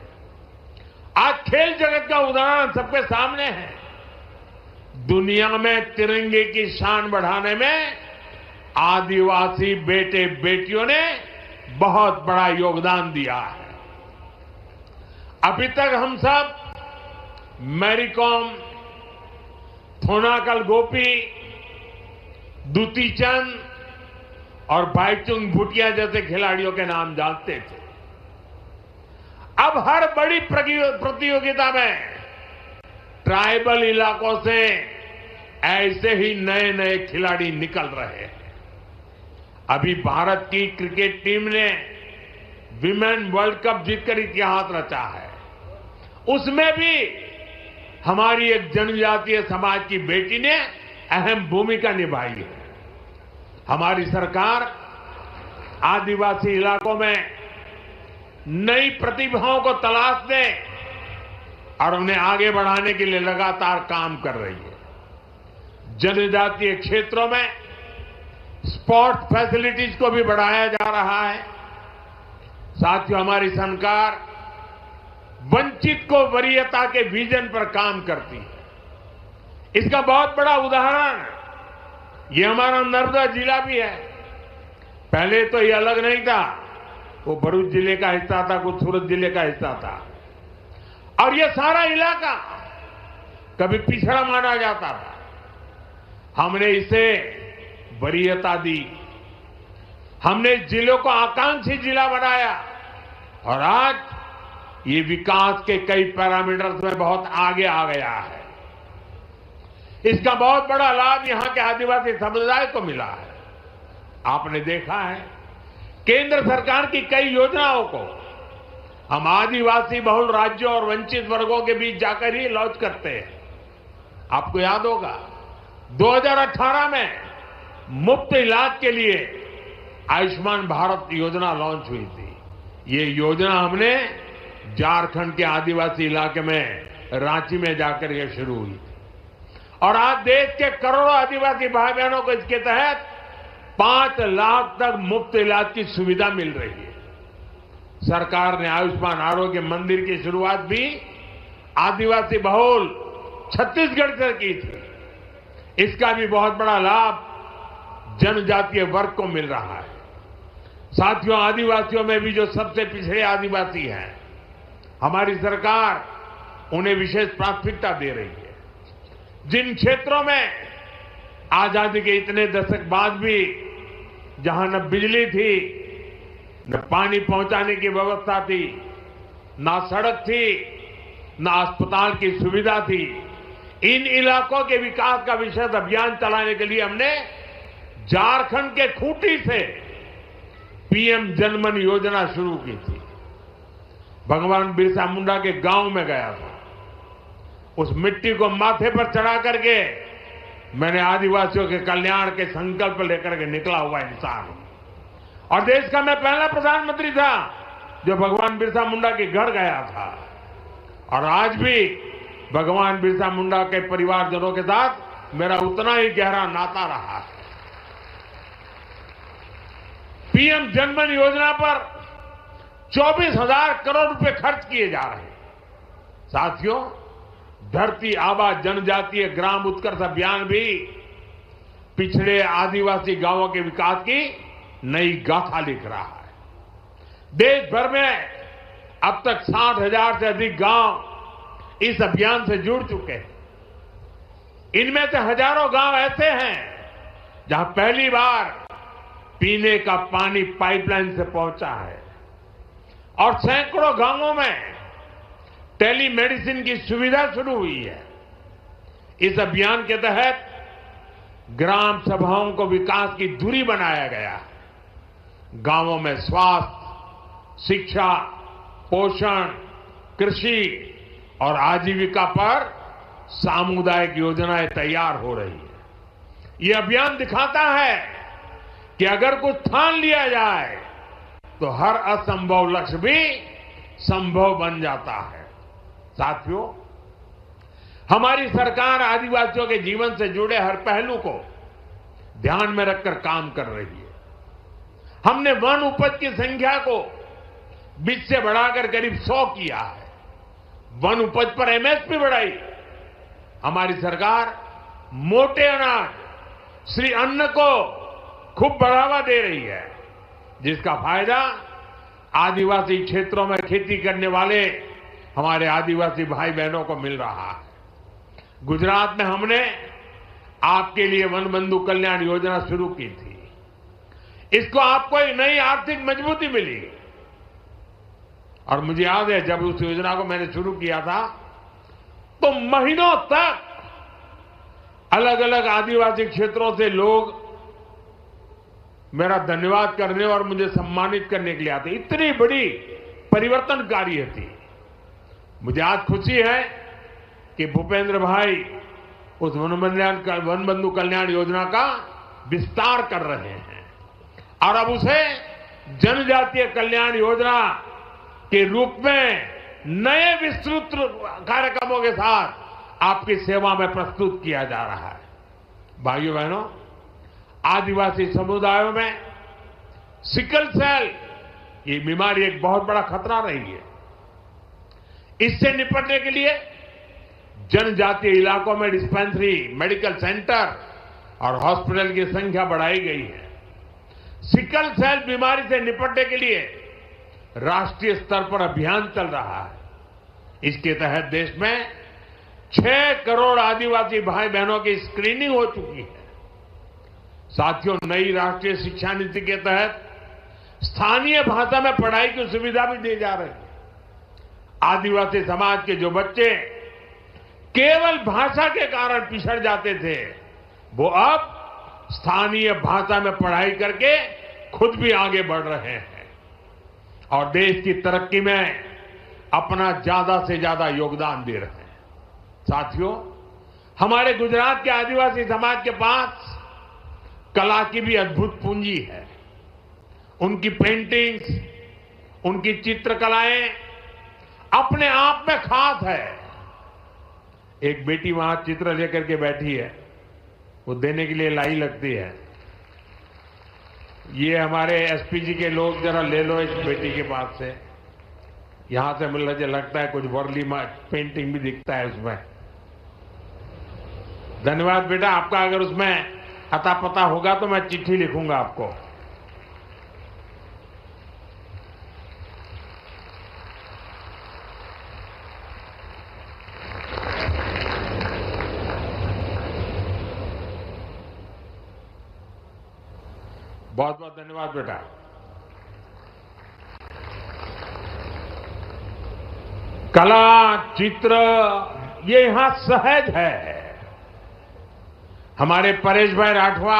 आज खेल जगत का उदाहरण सबके सामने है। दुनिया में तिरंगे की शान बढ़ाने में आदिवासी बेटे बेटियों ने बहुत बड़ा योगदान दिया है। अभी तक हम सब मैरी कॉम, थोनाकल गोपी, दुती चंद और भाईचुंग भूटिया जैसे खिलाड़ियों के नाम जानते थे। अब हर बड़ी प्रतियोगिता में ट्राइबल इलाकों से ऐसे ही नए नए खिलाड़ी निकल रहे हैं। अभी भारत की क्रिकेट टीम ने विमेन वर्ल्ड कप जीतकर इतिहास रचा है। उसमें भी हमारी एक जनजातीय समाज की बेटी ने अहम भूमिका निभाई है। हमारी सरकार आदिवासी इलाकों में नई प्रतिभाओं को तलाशने और उन्हें आगे बढ़ाने के लिए लगातार काम कर रही है। जनजातीय क्षेत्रों में स्पोर्ट्स फैसिलिटीज को भी बढ़ाया जा रहा है। साथियों, हमारी सरकार वंचित को वरीयता के विजन पर काम करती है। इसका बहुत बड़ा उदाहरण ये हमारा नर्मदा जिला भी है। पहले तो ये अलग नहीं था, वो भरूच जिले का हिस्सा था, कुछ सूरत जिले का हिस्सा था, और ये सारा इलाका कभी पिछड़ा माना जाता था। हमने इसे वरीयता दी, हमने जिलों को आकांक्षी जिला बनाया और आज ये विकास के कई पैरामीटर्स में बहुत आगे आ गया है। इसका बहुत बड़ा लाभ यहां के आदिवासी समुदाय को मिला है। आपने देखा है केंद्र सरकार की कई योजनाओं को हम आदिवासी बहुल राज्यों और वंचित वर्गों के बीच जाकर ही लॉन्च करते हैं। आपको याद होगा 2018 में मुफ्त इलाज के लिए आयुष्मान भारत योजना लॉन्च हुई थी। ये योजना हमने झारखंड के आदिवासी इलाके में रांची में जाकर ये शुरू हुई थी और आज देश के करोड़ों आदिवासी भाई बहनों को इसके तहत 5 लाख तक मुफ्त इलाज की सुविधा मिल रही है। सरकार ने आयुष्मान आरोग्य मंदिर की शुरुआत भी आदिवासी बहुल छत्तीसगढ़ से की थी। इसका भी बहुत बड़ा लाभ जनजातीय वर्ग को मिल रहा है। साथियों, आदिवासियों में भी जो सबसे पिछड़े आदिवासी हैं, हमारी सरकार उन्हें विशेष प्राथमिकता दे रही है। जिन क्षेत्रों में आजादी के इतने दशक बाद भी जहां न बिजली थी, न पानी पहुंचाने की व्यवस्था थी, न सड़क थी, न अस्पताल की सुविधा थी, इन इलाकों के विकास का विशेष अभियान चलाने के लिए हमने झारखंड के खूंटी से पीएम जनमन योजना शुरू की थी। भगवान बिरसा मुंडा के गांव में गया था। उस मिट्टी को माथे पर चढ़ा करके मैंने आदिवासियों के कल्याण के संकल्प लेकर के निकला हुआ इंसान हूं। और देश का मैं पहला प्रधानमंत्री था जो भगवान बिरसा मुंडा के घर गया था। और आज भी भगवान बिरसा मुंडा के परिवारजनों के साथ मेरा उतना ही गहरा नाता रहा है। पीएम जनधन योजना पर 24,000 करोड़ रुपए खर्च किए जा रहे हैं। साथियों, धरती आबा जनजातीय ग्राम उत्कर्ष अभियान भी पिछड़े आदिवासी गांवों के विकास की नई गाथा लिख रहा है। देश भर में अब तक 60,000 से अधिक गांव इस अभियान से जुड़ चुके हैं। इनमें से हजारों गांव ऐसे हैं जहां पहली बार पीने का पानी पाइपलाइन से पहुंचा है और सैकड़ों गांवों में टेलीमेडिसिन की सुविधा शुरू हुई है। इस अभियान के तहत ग्राम सभाओं को विकास की धुरी बनाया गया है। गांवों में स्वास्थ्य, शिक्षा, पोषण, कृषि और आजीविका पर सामुदायिक योजनाएं तैयार हो रही है। ये अभियान दिखाता है कि अगर कुछ ठान लिया जाए तो हर असंभव लक्ष्य भी संभव बन जाता है। साथियों, हमारी सरकार आदिवासियों के जीवन से जुड़े हर पहलू को ध्यान में रखकर काम कर रही है। हमने वन उपज की संख्या को 20 से बढ़ाकर करीब 100 किया है। वन उपज पर एमएसपी बढ़ाई। हमारी सरकार मोटे अनाज, श्री अन्न को खूब बढ़ावा दे रही है, जिसका फायदा आदिवासी क्षेत्रों में खेती करने वाले हमारे आदिवासी भाई बहनों को मिल रहा है। गुजरात में हमने आपके लिए वन बंधु कल्याण योजना शुरू की थी। इसको आपको एक नई आर्थिक मजबूती मिली। और मुझे याद है जब उस योजना को मैंने शुरू किया था तो महीनों तक अलग अलग आदिवासी क्षेत्रों से लोग मेरा धन्यवाद करने और मुझे सम्मानित करने के लिए आते। इतनी बड़ी परिवर्तनकारी थी। मुझे आज खुशी है कि भूपेंद्र भाई उस वन बंधु कल्याण योजना का विस्तार कर रहे हैं और अब उसे जनजातीय कल्याण योजना के रूप में नए विस्तृत कार्यक्रमों के साथ आपकी सेवा में प्रस्तुत किया जा रहा है। भाइयों बहनों, आदिवासी समुदायों में सिकल सेल ये बीमारी एक बहुत बड़ा खतरा रही है। इससे निपटने के लिए जनजातीय इलाकों में डिस्पेंसरी, मेडिकल सेंटर और हॉस्पिटल की संख्या बढ़ाई गई है। सिकल सेल बीमारी से निपटने के लिए राष्ट्रीय स्तर पर अभियान चल रहा है। इसके तहत देश में 6 करोड़ आदिवासी भाई बहनों की स्क्रीनिंग हो चुकी है। साथियों, नई राष्ट्रीय शिक्षा नीति के तहत स्थानीय भाषा में पढ़ाई की सुविधा भी दी जा रही है। आदिवासी समाज के जो बच्चे केवल भाषा के कारण पिछड़ जाते थे, वो अब स्थानीय भाषा में पढ़ाई करके खुद भी आगे बढ़ रहे हैं और देश की तरक्की में अपना ज्यादा से ज्यादा योगदान दे रहे हैं। साथियों, हमारे गुजरात के आदिवासी समाज के पास कला की भी अद्भुत पूंजी है। उनकी पेंटिंग्स, उनकी चित्रकलाएं अपने आप में खास है। एक बेटी वहां चित्र लेकर के बैठी है, वो देने के लिए लाई लगती है। ये हमारे एसपीजी के लोग जरा ले लो इस बेटी के पास से। यहां से मुझे लगता है कुछ वर्ली पेंटिंग भी दिखता है उसमें। धन्यवाद बेटा, आपका अगर उसमें अता पता होगा तो मैं चिट्ठी लिखूंगा आपको। बहुत बहुत धन्यवाद बेटा। कला, चित्र ये यहां सहज है। हमारे परेश भाई राठवा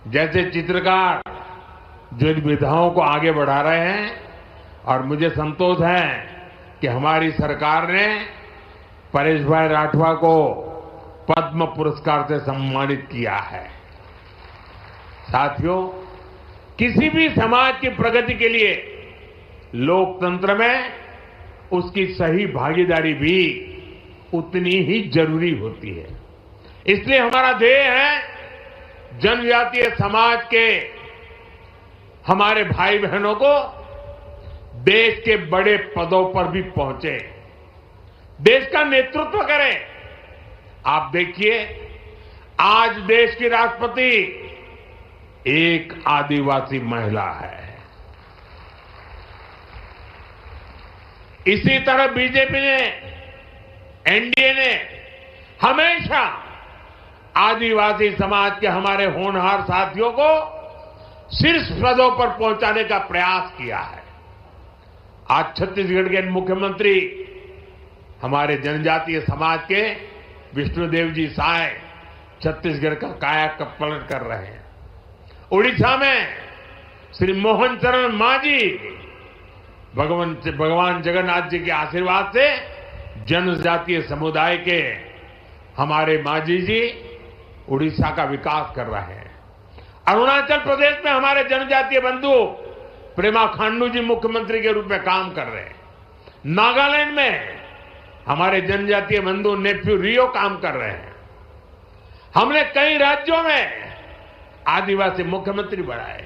जैसे चित्रकार जो इन विधाओं को आगे बढ़ा रहे हैं और मुझे संतोष है कि हमारी सरकार ने परेश भाई राठवा को पद्म पुरस्कार से सम्मानित किया है। साथियों, किसी भी समाज की प्रगति के लिए लोकतंत्र में उसकी सही भागीदारी भी उतनी ही जरूरी होती है। इसलिए हमारा ध्येय है जनजातीय समाज के हमारे भाई बहनों को देश के बड़े पदों पर भी पहुंचे, देश का नेतृत्व करें। आप देखिए, आज देश की राष्ट्रपति एक आदिवासी महिला है। इसी तरह बीजेपी ने, एनडीए ने हमेशा आदिवासी समाज के हमारे होनहार साथियों को शीर्ष पदों पर पहुंचाने का प्रयास किया है। आज छत्तीसगढ़ के मुख्यमंत्री हमारे जनजातीय समाज के विष्णुदेव जी साय छत्तीसगढ़ का कायाकल्प कर रहे हैं। उड़ीसा में श्री मोहन चरण मांझी भगवान जगन्नाथ जी के आशीर्वाद से जनजातीय समुदाय के हमारे मांझी जी उड़ीसा का विकास कर रहे हैं। अरुणाचल प्रदेश में हमारे जनजातीय बंधु प्रेमा खांडू जी मुख्यमंत्री के रूप में काम कर रहे हैं। नागालैंड में हमारे जनजातीय बंधु नेफ्यू रियो काम कर रहे हैं। हमने कई राज्यों में आदिवासी मुख्यमंत्री बनाए।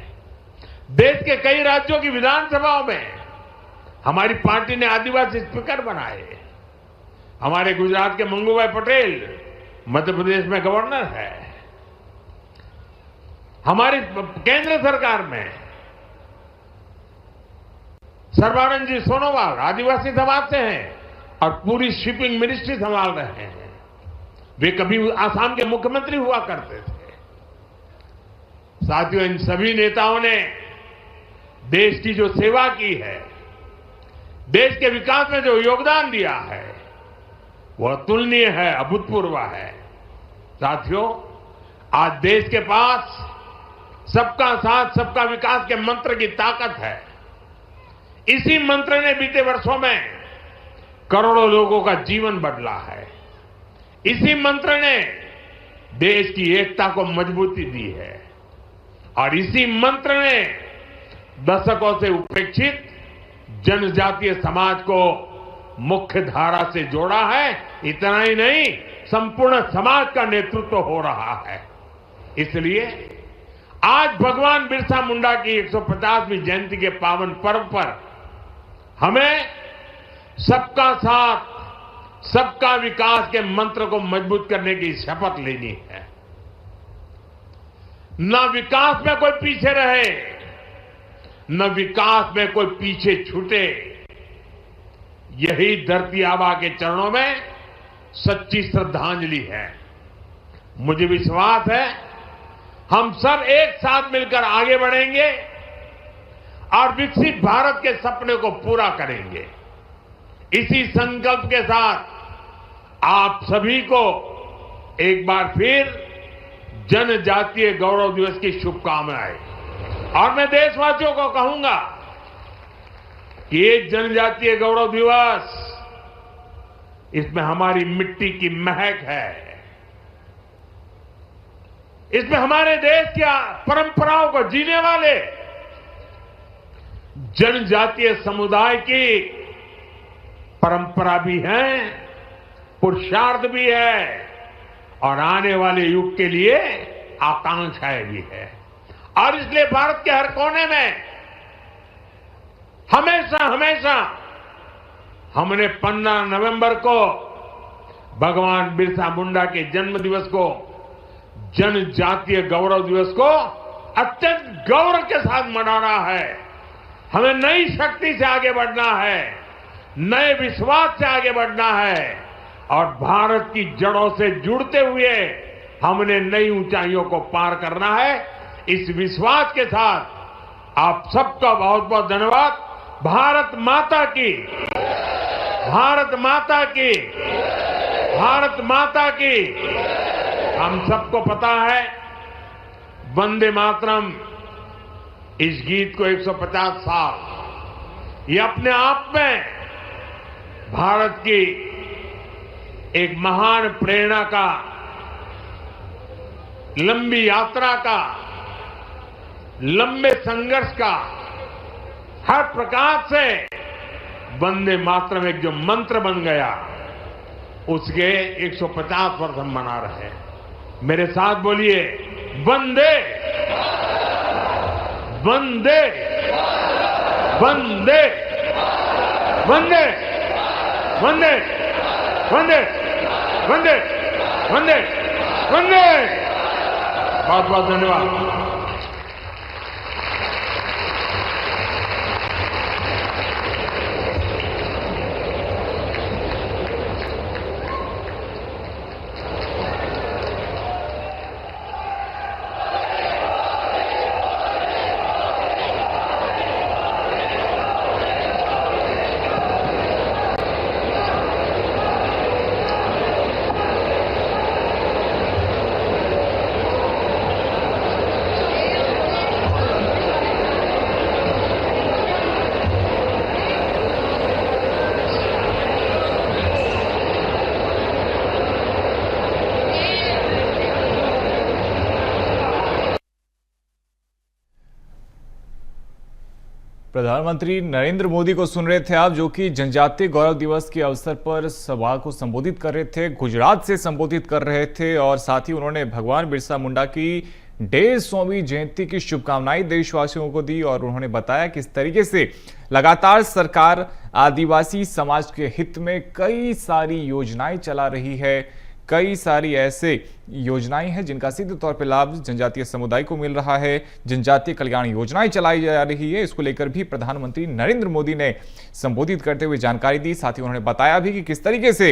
देश के कई राज्यों की विधानसभाओं में हमारी पार्टी ने आदिवासी स्पीकर बनाए। हमारे गुजरात के मंगूभाई पटेल मध्य प्रदेश में गवर्नर है। हमारी केंद्र सरकार में सर्बानंद जी सोनोवाल आदिवासी समाज से हैं और पूरी शिपिंग मिनिस्ट्री संभाल रहे हैं। वे कभी आसाम के मुख्यमंत्री हुआ करते थे। साथियों, इन सभी नेताओं ने देश की जो सेवा की है, देश के विकास में जो योगदान दिया है, वह अतुलनीय है, अभूतपूर्व है। साथियों, आज देश के पास सबका साथ सबका विकास के मंत्र की ताकत है। इसी मंत्र ने बीते वर्षों में करोड़ों लोगों का जीवन बदला है। इसी मंत्र ने देश की एकता को मजबूती दी है और इसी मंत्र ने दशकों से उपेक्षित जनजातीय समाज को मुख्य धारा से जोड़ा है। इतना ही नहीं, संपूर्ण समाज का नेतृत्व हो रहा है। इसलिए आज भगवान बिरसा मुंडा की 150वीं जयंती के पावन पर्व पर हमें सबका साथ सबका विकास के मंत्र को मजबूत करने की शपथ लेनी है। न विकास में कोई पीछे रहे, न विकास में कोई पीछे छूटे। यही धरती आबा के चरणों में सच्ची श्रद्धांजलि है। मुझे विश्वास है हम सब एक साथ मिलकर आगे बढ़ेंगे और विकसित भारत के सपने को पूरा करेंगे। इसी संकल्प के साथ आप सभी को एक बार फिर जनजातीय गौरव दिवस की शुभकामनाएं। और मैं देशवासियों को कहूंगा कि ये जनजातीय गौरव दिवस, इसमें हमारी मिट्टी की महक है, इसमें हमारे देश की परंपराओं को जीने वाले जनजातीय समुदाय की परंपरा भी है, पुरुषार्थ भी है और आने वाले युग के लिए आकांक्षाएं भी है। और इसलिए भारत के हर कोने में हमेशा हमेशा हमने 15 नवंबर को भगवान बिरसा मुंडा के जन्म दिवस को, जनजातीय गौरव दिवस को अत्यंत गौरव के साथ मनाना है। हमें नई शक्ति से आगे बढ़ना है, नए विश्वास से आगे बढ़ना है और भारत की जड़ों से जुड़ते हुए हमने नई ऊंचाइयों को पार करना है। इस विश्वास के साथ आप सबका बहुत बहुत धन्यवाद। भारत माता की, भारत माता की, भारत माता की। हम सबको पता है वंदे मातरम, इस गीत को 150 साल, ये अपने आप में भारत की एक महान प्रेरणा का, लंबी यात्रा का लंबे संघर्ष का हर प्रकार से वंदे मातरम एक जो मंत्र बन गया, उसके 150 वर्ष हम मना रहे हैं। मेरे साथ बोलिए, वंदे वंदे वंदे वंदे वंदे वंदे वंदे वंदे वंदे। बहुत बहुत धन्यवाद। प्रधानमंत्री नरेंद्र मोदी को सुन रहे थे आप, जो कि जनजातीय गौरव दिवस के अवसर पर सभा को संबोधित कर रहे थे, गुजरात से संबोधित कर रहे थे और साथ ही उन्होंने भगवान बिरसा मुंडा की 150वीं जयंती की शुभकामनाएं देशवासियों को दी और उन्होंने बताया किस तरीके से लगातार सरकार आदिवासी समाज के हित में कई सारी योजनाएं चला रही है। कई सारी ऐसे योजनाएं हैं जिनका सीधे तौर पर लाभ जनजातीय समुदाय को मिल रहा है। जनजातीय कल्याण योजनाएं चलाई जा रही है, इसको लेकर भी प्रधानमंत्री नरेंद्र मोदी ने संबोधित करते हुए जानकारी दी। साथ ही उन्होंने बताया भी कि किस तरीके से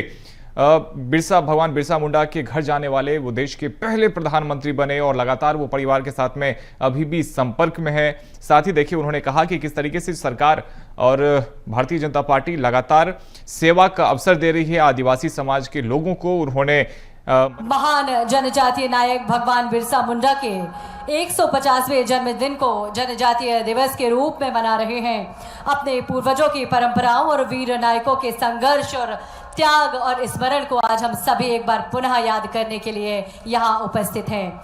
भगवान बिरसा मुंडा के घर जाने वाले वो देश के पहले प्रधानमंत्री बने और लगातार वो परिवार के साथ में अभी भी संपर्क में है। साथ ही देखिए उन्होंने कहा कि किस तरीके से सरकार और भारतीय जनता पार्टी लगातार सेवा का अवसर दे रही है आदिवासी समाज के लोगों को। उन्होंने महान जनजातीय नायक भगवान बिरसा मुंडा के 150वें जन्मदिन को जनजातीय दिवस के रूप में मना रहे हैं। अपने पूर्वजों की परंपराओं और वीर नायकों के संघर्ष और त्याग और स्मरण को आज हम सभी एक बार पुनः याद करने के लिए यहाँ उपस्थित हैं।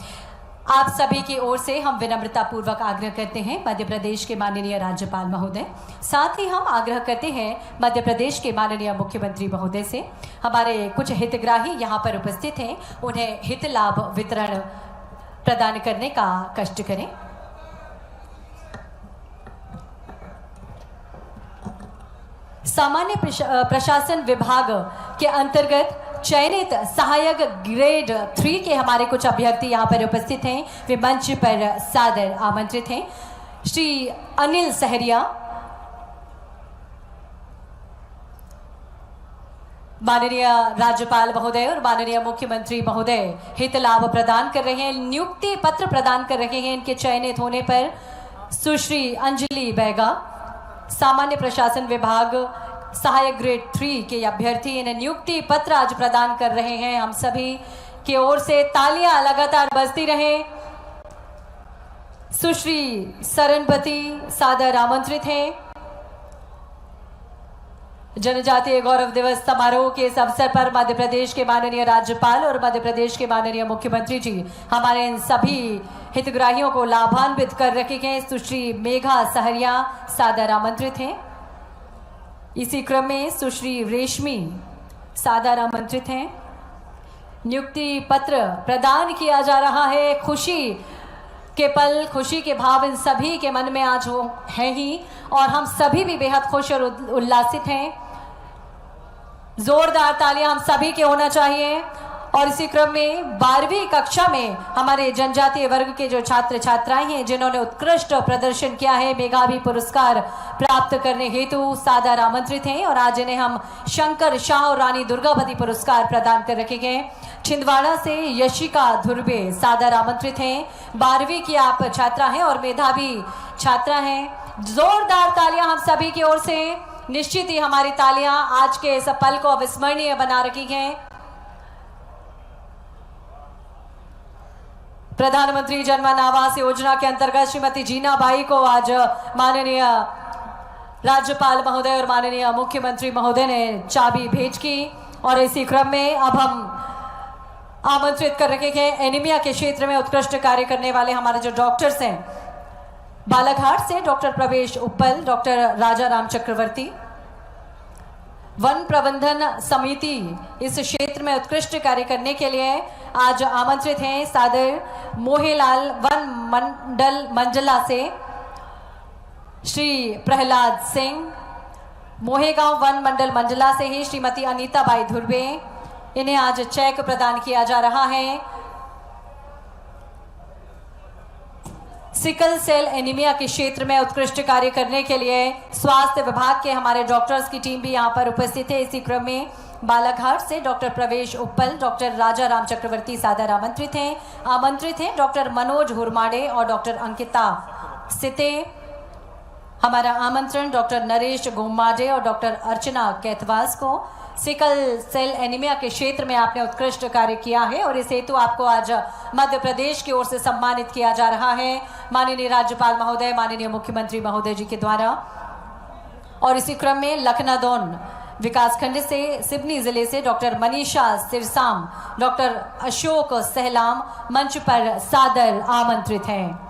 आप सभी की ओर से हम विनम्रता पूर्वक आग्रह करते हैं मध्य प्रदेश के माननीय राज्यपाल महोदय, साथ ही हम आग्रह करते हैं मध्य प्रदेश के माननीय मुख्यमंत्री महोदय से, हमारे कुछ हितग्राही यहाँ पर उपस्थित हैं, उन्हें हित लाभ वितरण प्रदान करने का कष्ट करें। सामान्य प्रशासन विभाग के अंतर्गत चयनित सहायक ग्रेड 3 के हमारे कुछ अभ्यर्थी यहाँ पर उपस्थित हैं, वे मंच पर सादर आमंत्रित हैं। श्री अनिल सहरिया माननीय राज्यपाल महोदय और माननीय मुख्यमंत्री महोदय हित लाभ प्रदान कर रहे हैं, नियुक्ति पत्र प्रदान कर रहे हैं। इनके चयनित होने पर सुश्री अंजलि बैगा सामान्य प्रशासन विभाग सहायक ग्रेड 3 के अभ्यर्थी इन्हें नियुक्ति पत्र आज प्रदान कर रहे हैं। हम सभी की ओर से तालियां लगातार बजती रहें। सुश्री सरनपति सादर आमंत्रित हैं। जनजातीय गौरव दिवस समारोह के इस अवसर पर मध्य प्रदेश के माननीय राज्यपाल और मध्य प्रदेश के माननीय मुख्यमंत्री जी हमारे इन सभी हितग्राहियों को लाभान्वित कर रखे गए। सुश्री मेघा सहरिया सादर आमंत्रित हैं। इसी क्रम में सुश्री रेशमी सादर आमंत्रित हैं। नियुक्ति पत्र प्रदान किया जा रहा है। खुशी के पल, खुशी के भाव इन सभी के मन में आज हो है ही और हम सभी भी बेहद खुश और उल्लासित हैं। जोरदार तालियां हम सभी के होना चाहिए। और इसी क्रम में 12वीं कक्षा में हमारे जनजातीय वर्ग के जो छात्र छात्राएं हैं जिन्होंने उत्कृष्ट प्रदर्शन किया है, मेधावी पुरस्कार प्राप्त करने हेतु सादर आमंत्रित हैं और आज इन्हें हम शंकर शाह और रानी दुर्गावती पुरस्कार प्रदान कर रखे गए। छिंदवाड़ा से यशिका धुर्वे सादर आमंत्रित हैं। 12वीं की आप छात्रा हैं और मेधावी छात्रा हैं। जोरदार तालियां हम सभी की ओर से। निश्चित ही हमारी तालियां आज के इस पल को अविस्मरणीय बना रखी हैं। प्रधानमंत्री जनमन आवास योजना के अंतर्गत श्रीमती जीना बाई को आज माननीय राज्यपाल महोदय और माननीय मुख्यमंत्री महोदय ने चाबी भेंट की और इसी क्रम में अब हम आमंत्रित कर रखे हैं एनीमिया के क्षेत्र में उत्कृष्ट कार्य करने वाले हमारे जो डॉक्टर्स हैं बालाघाट से डॉक्टर प्रवेश उप्पल, डॉक्टर राजा राम चक्रवर्ती। वन प्रबंधन समिति इस क्षेत्र में उत्कृष्ट कार्य करने के लिए आज आमंत्रित हैं सादर मोहेलाल वन मंडल मंजला से श्री प्रहलाद सिंह, मोहेगांव वन मंडल मंडला से ही श्रीमती अनीता बाई धुर्वे। इन्हें आज चेक प्रदान किया जा रहा है। सिकल सेल एनीमिया के क्षेत्र में उत्कृष्ट कार्य करने के लिए स्वास्थ्य विभाग के हमारे डॉक्टर्स की टीम भी यहां पर उपस्थित है। इसी क्रम में बालाघाट से डॉक्टर प्रवेश उप्पल, डॉक्टर राजा राम चक्रवर्ती सादर आमंत्रित हैं डॉक्टर मनोज हुरमाड़े और डॉक्टर अंकिता सिते। हमारा आमंत्रण डॉक्टर नरेश गोमाडे और डॉक्टर अर्चना कैथवास को। सिकल सेल एनीमिया के क्षेत्र में आपने उत्कृष्ट कार्य किया है और इस हेतु आपको आज मध्य प्रदेश की ओर से सम्मानित किया जा रहा है माननीय राज्यपाल महोदय, माननीय मुख्यमंत्री महोदय जी के द्वारा। और इसी क्रम में लखनादौन विकासखंड से सिवनी जिले से डॉक्टर मनीषा सिरसाम, डॉक्टर अशोक सहलाम मंच पर सादर आमंत्रित हैं।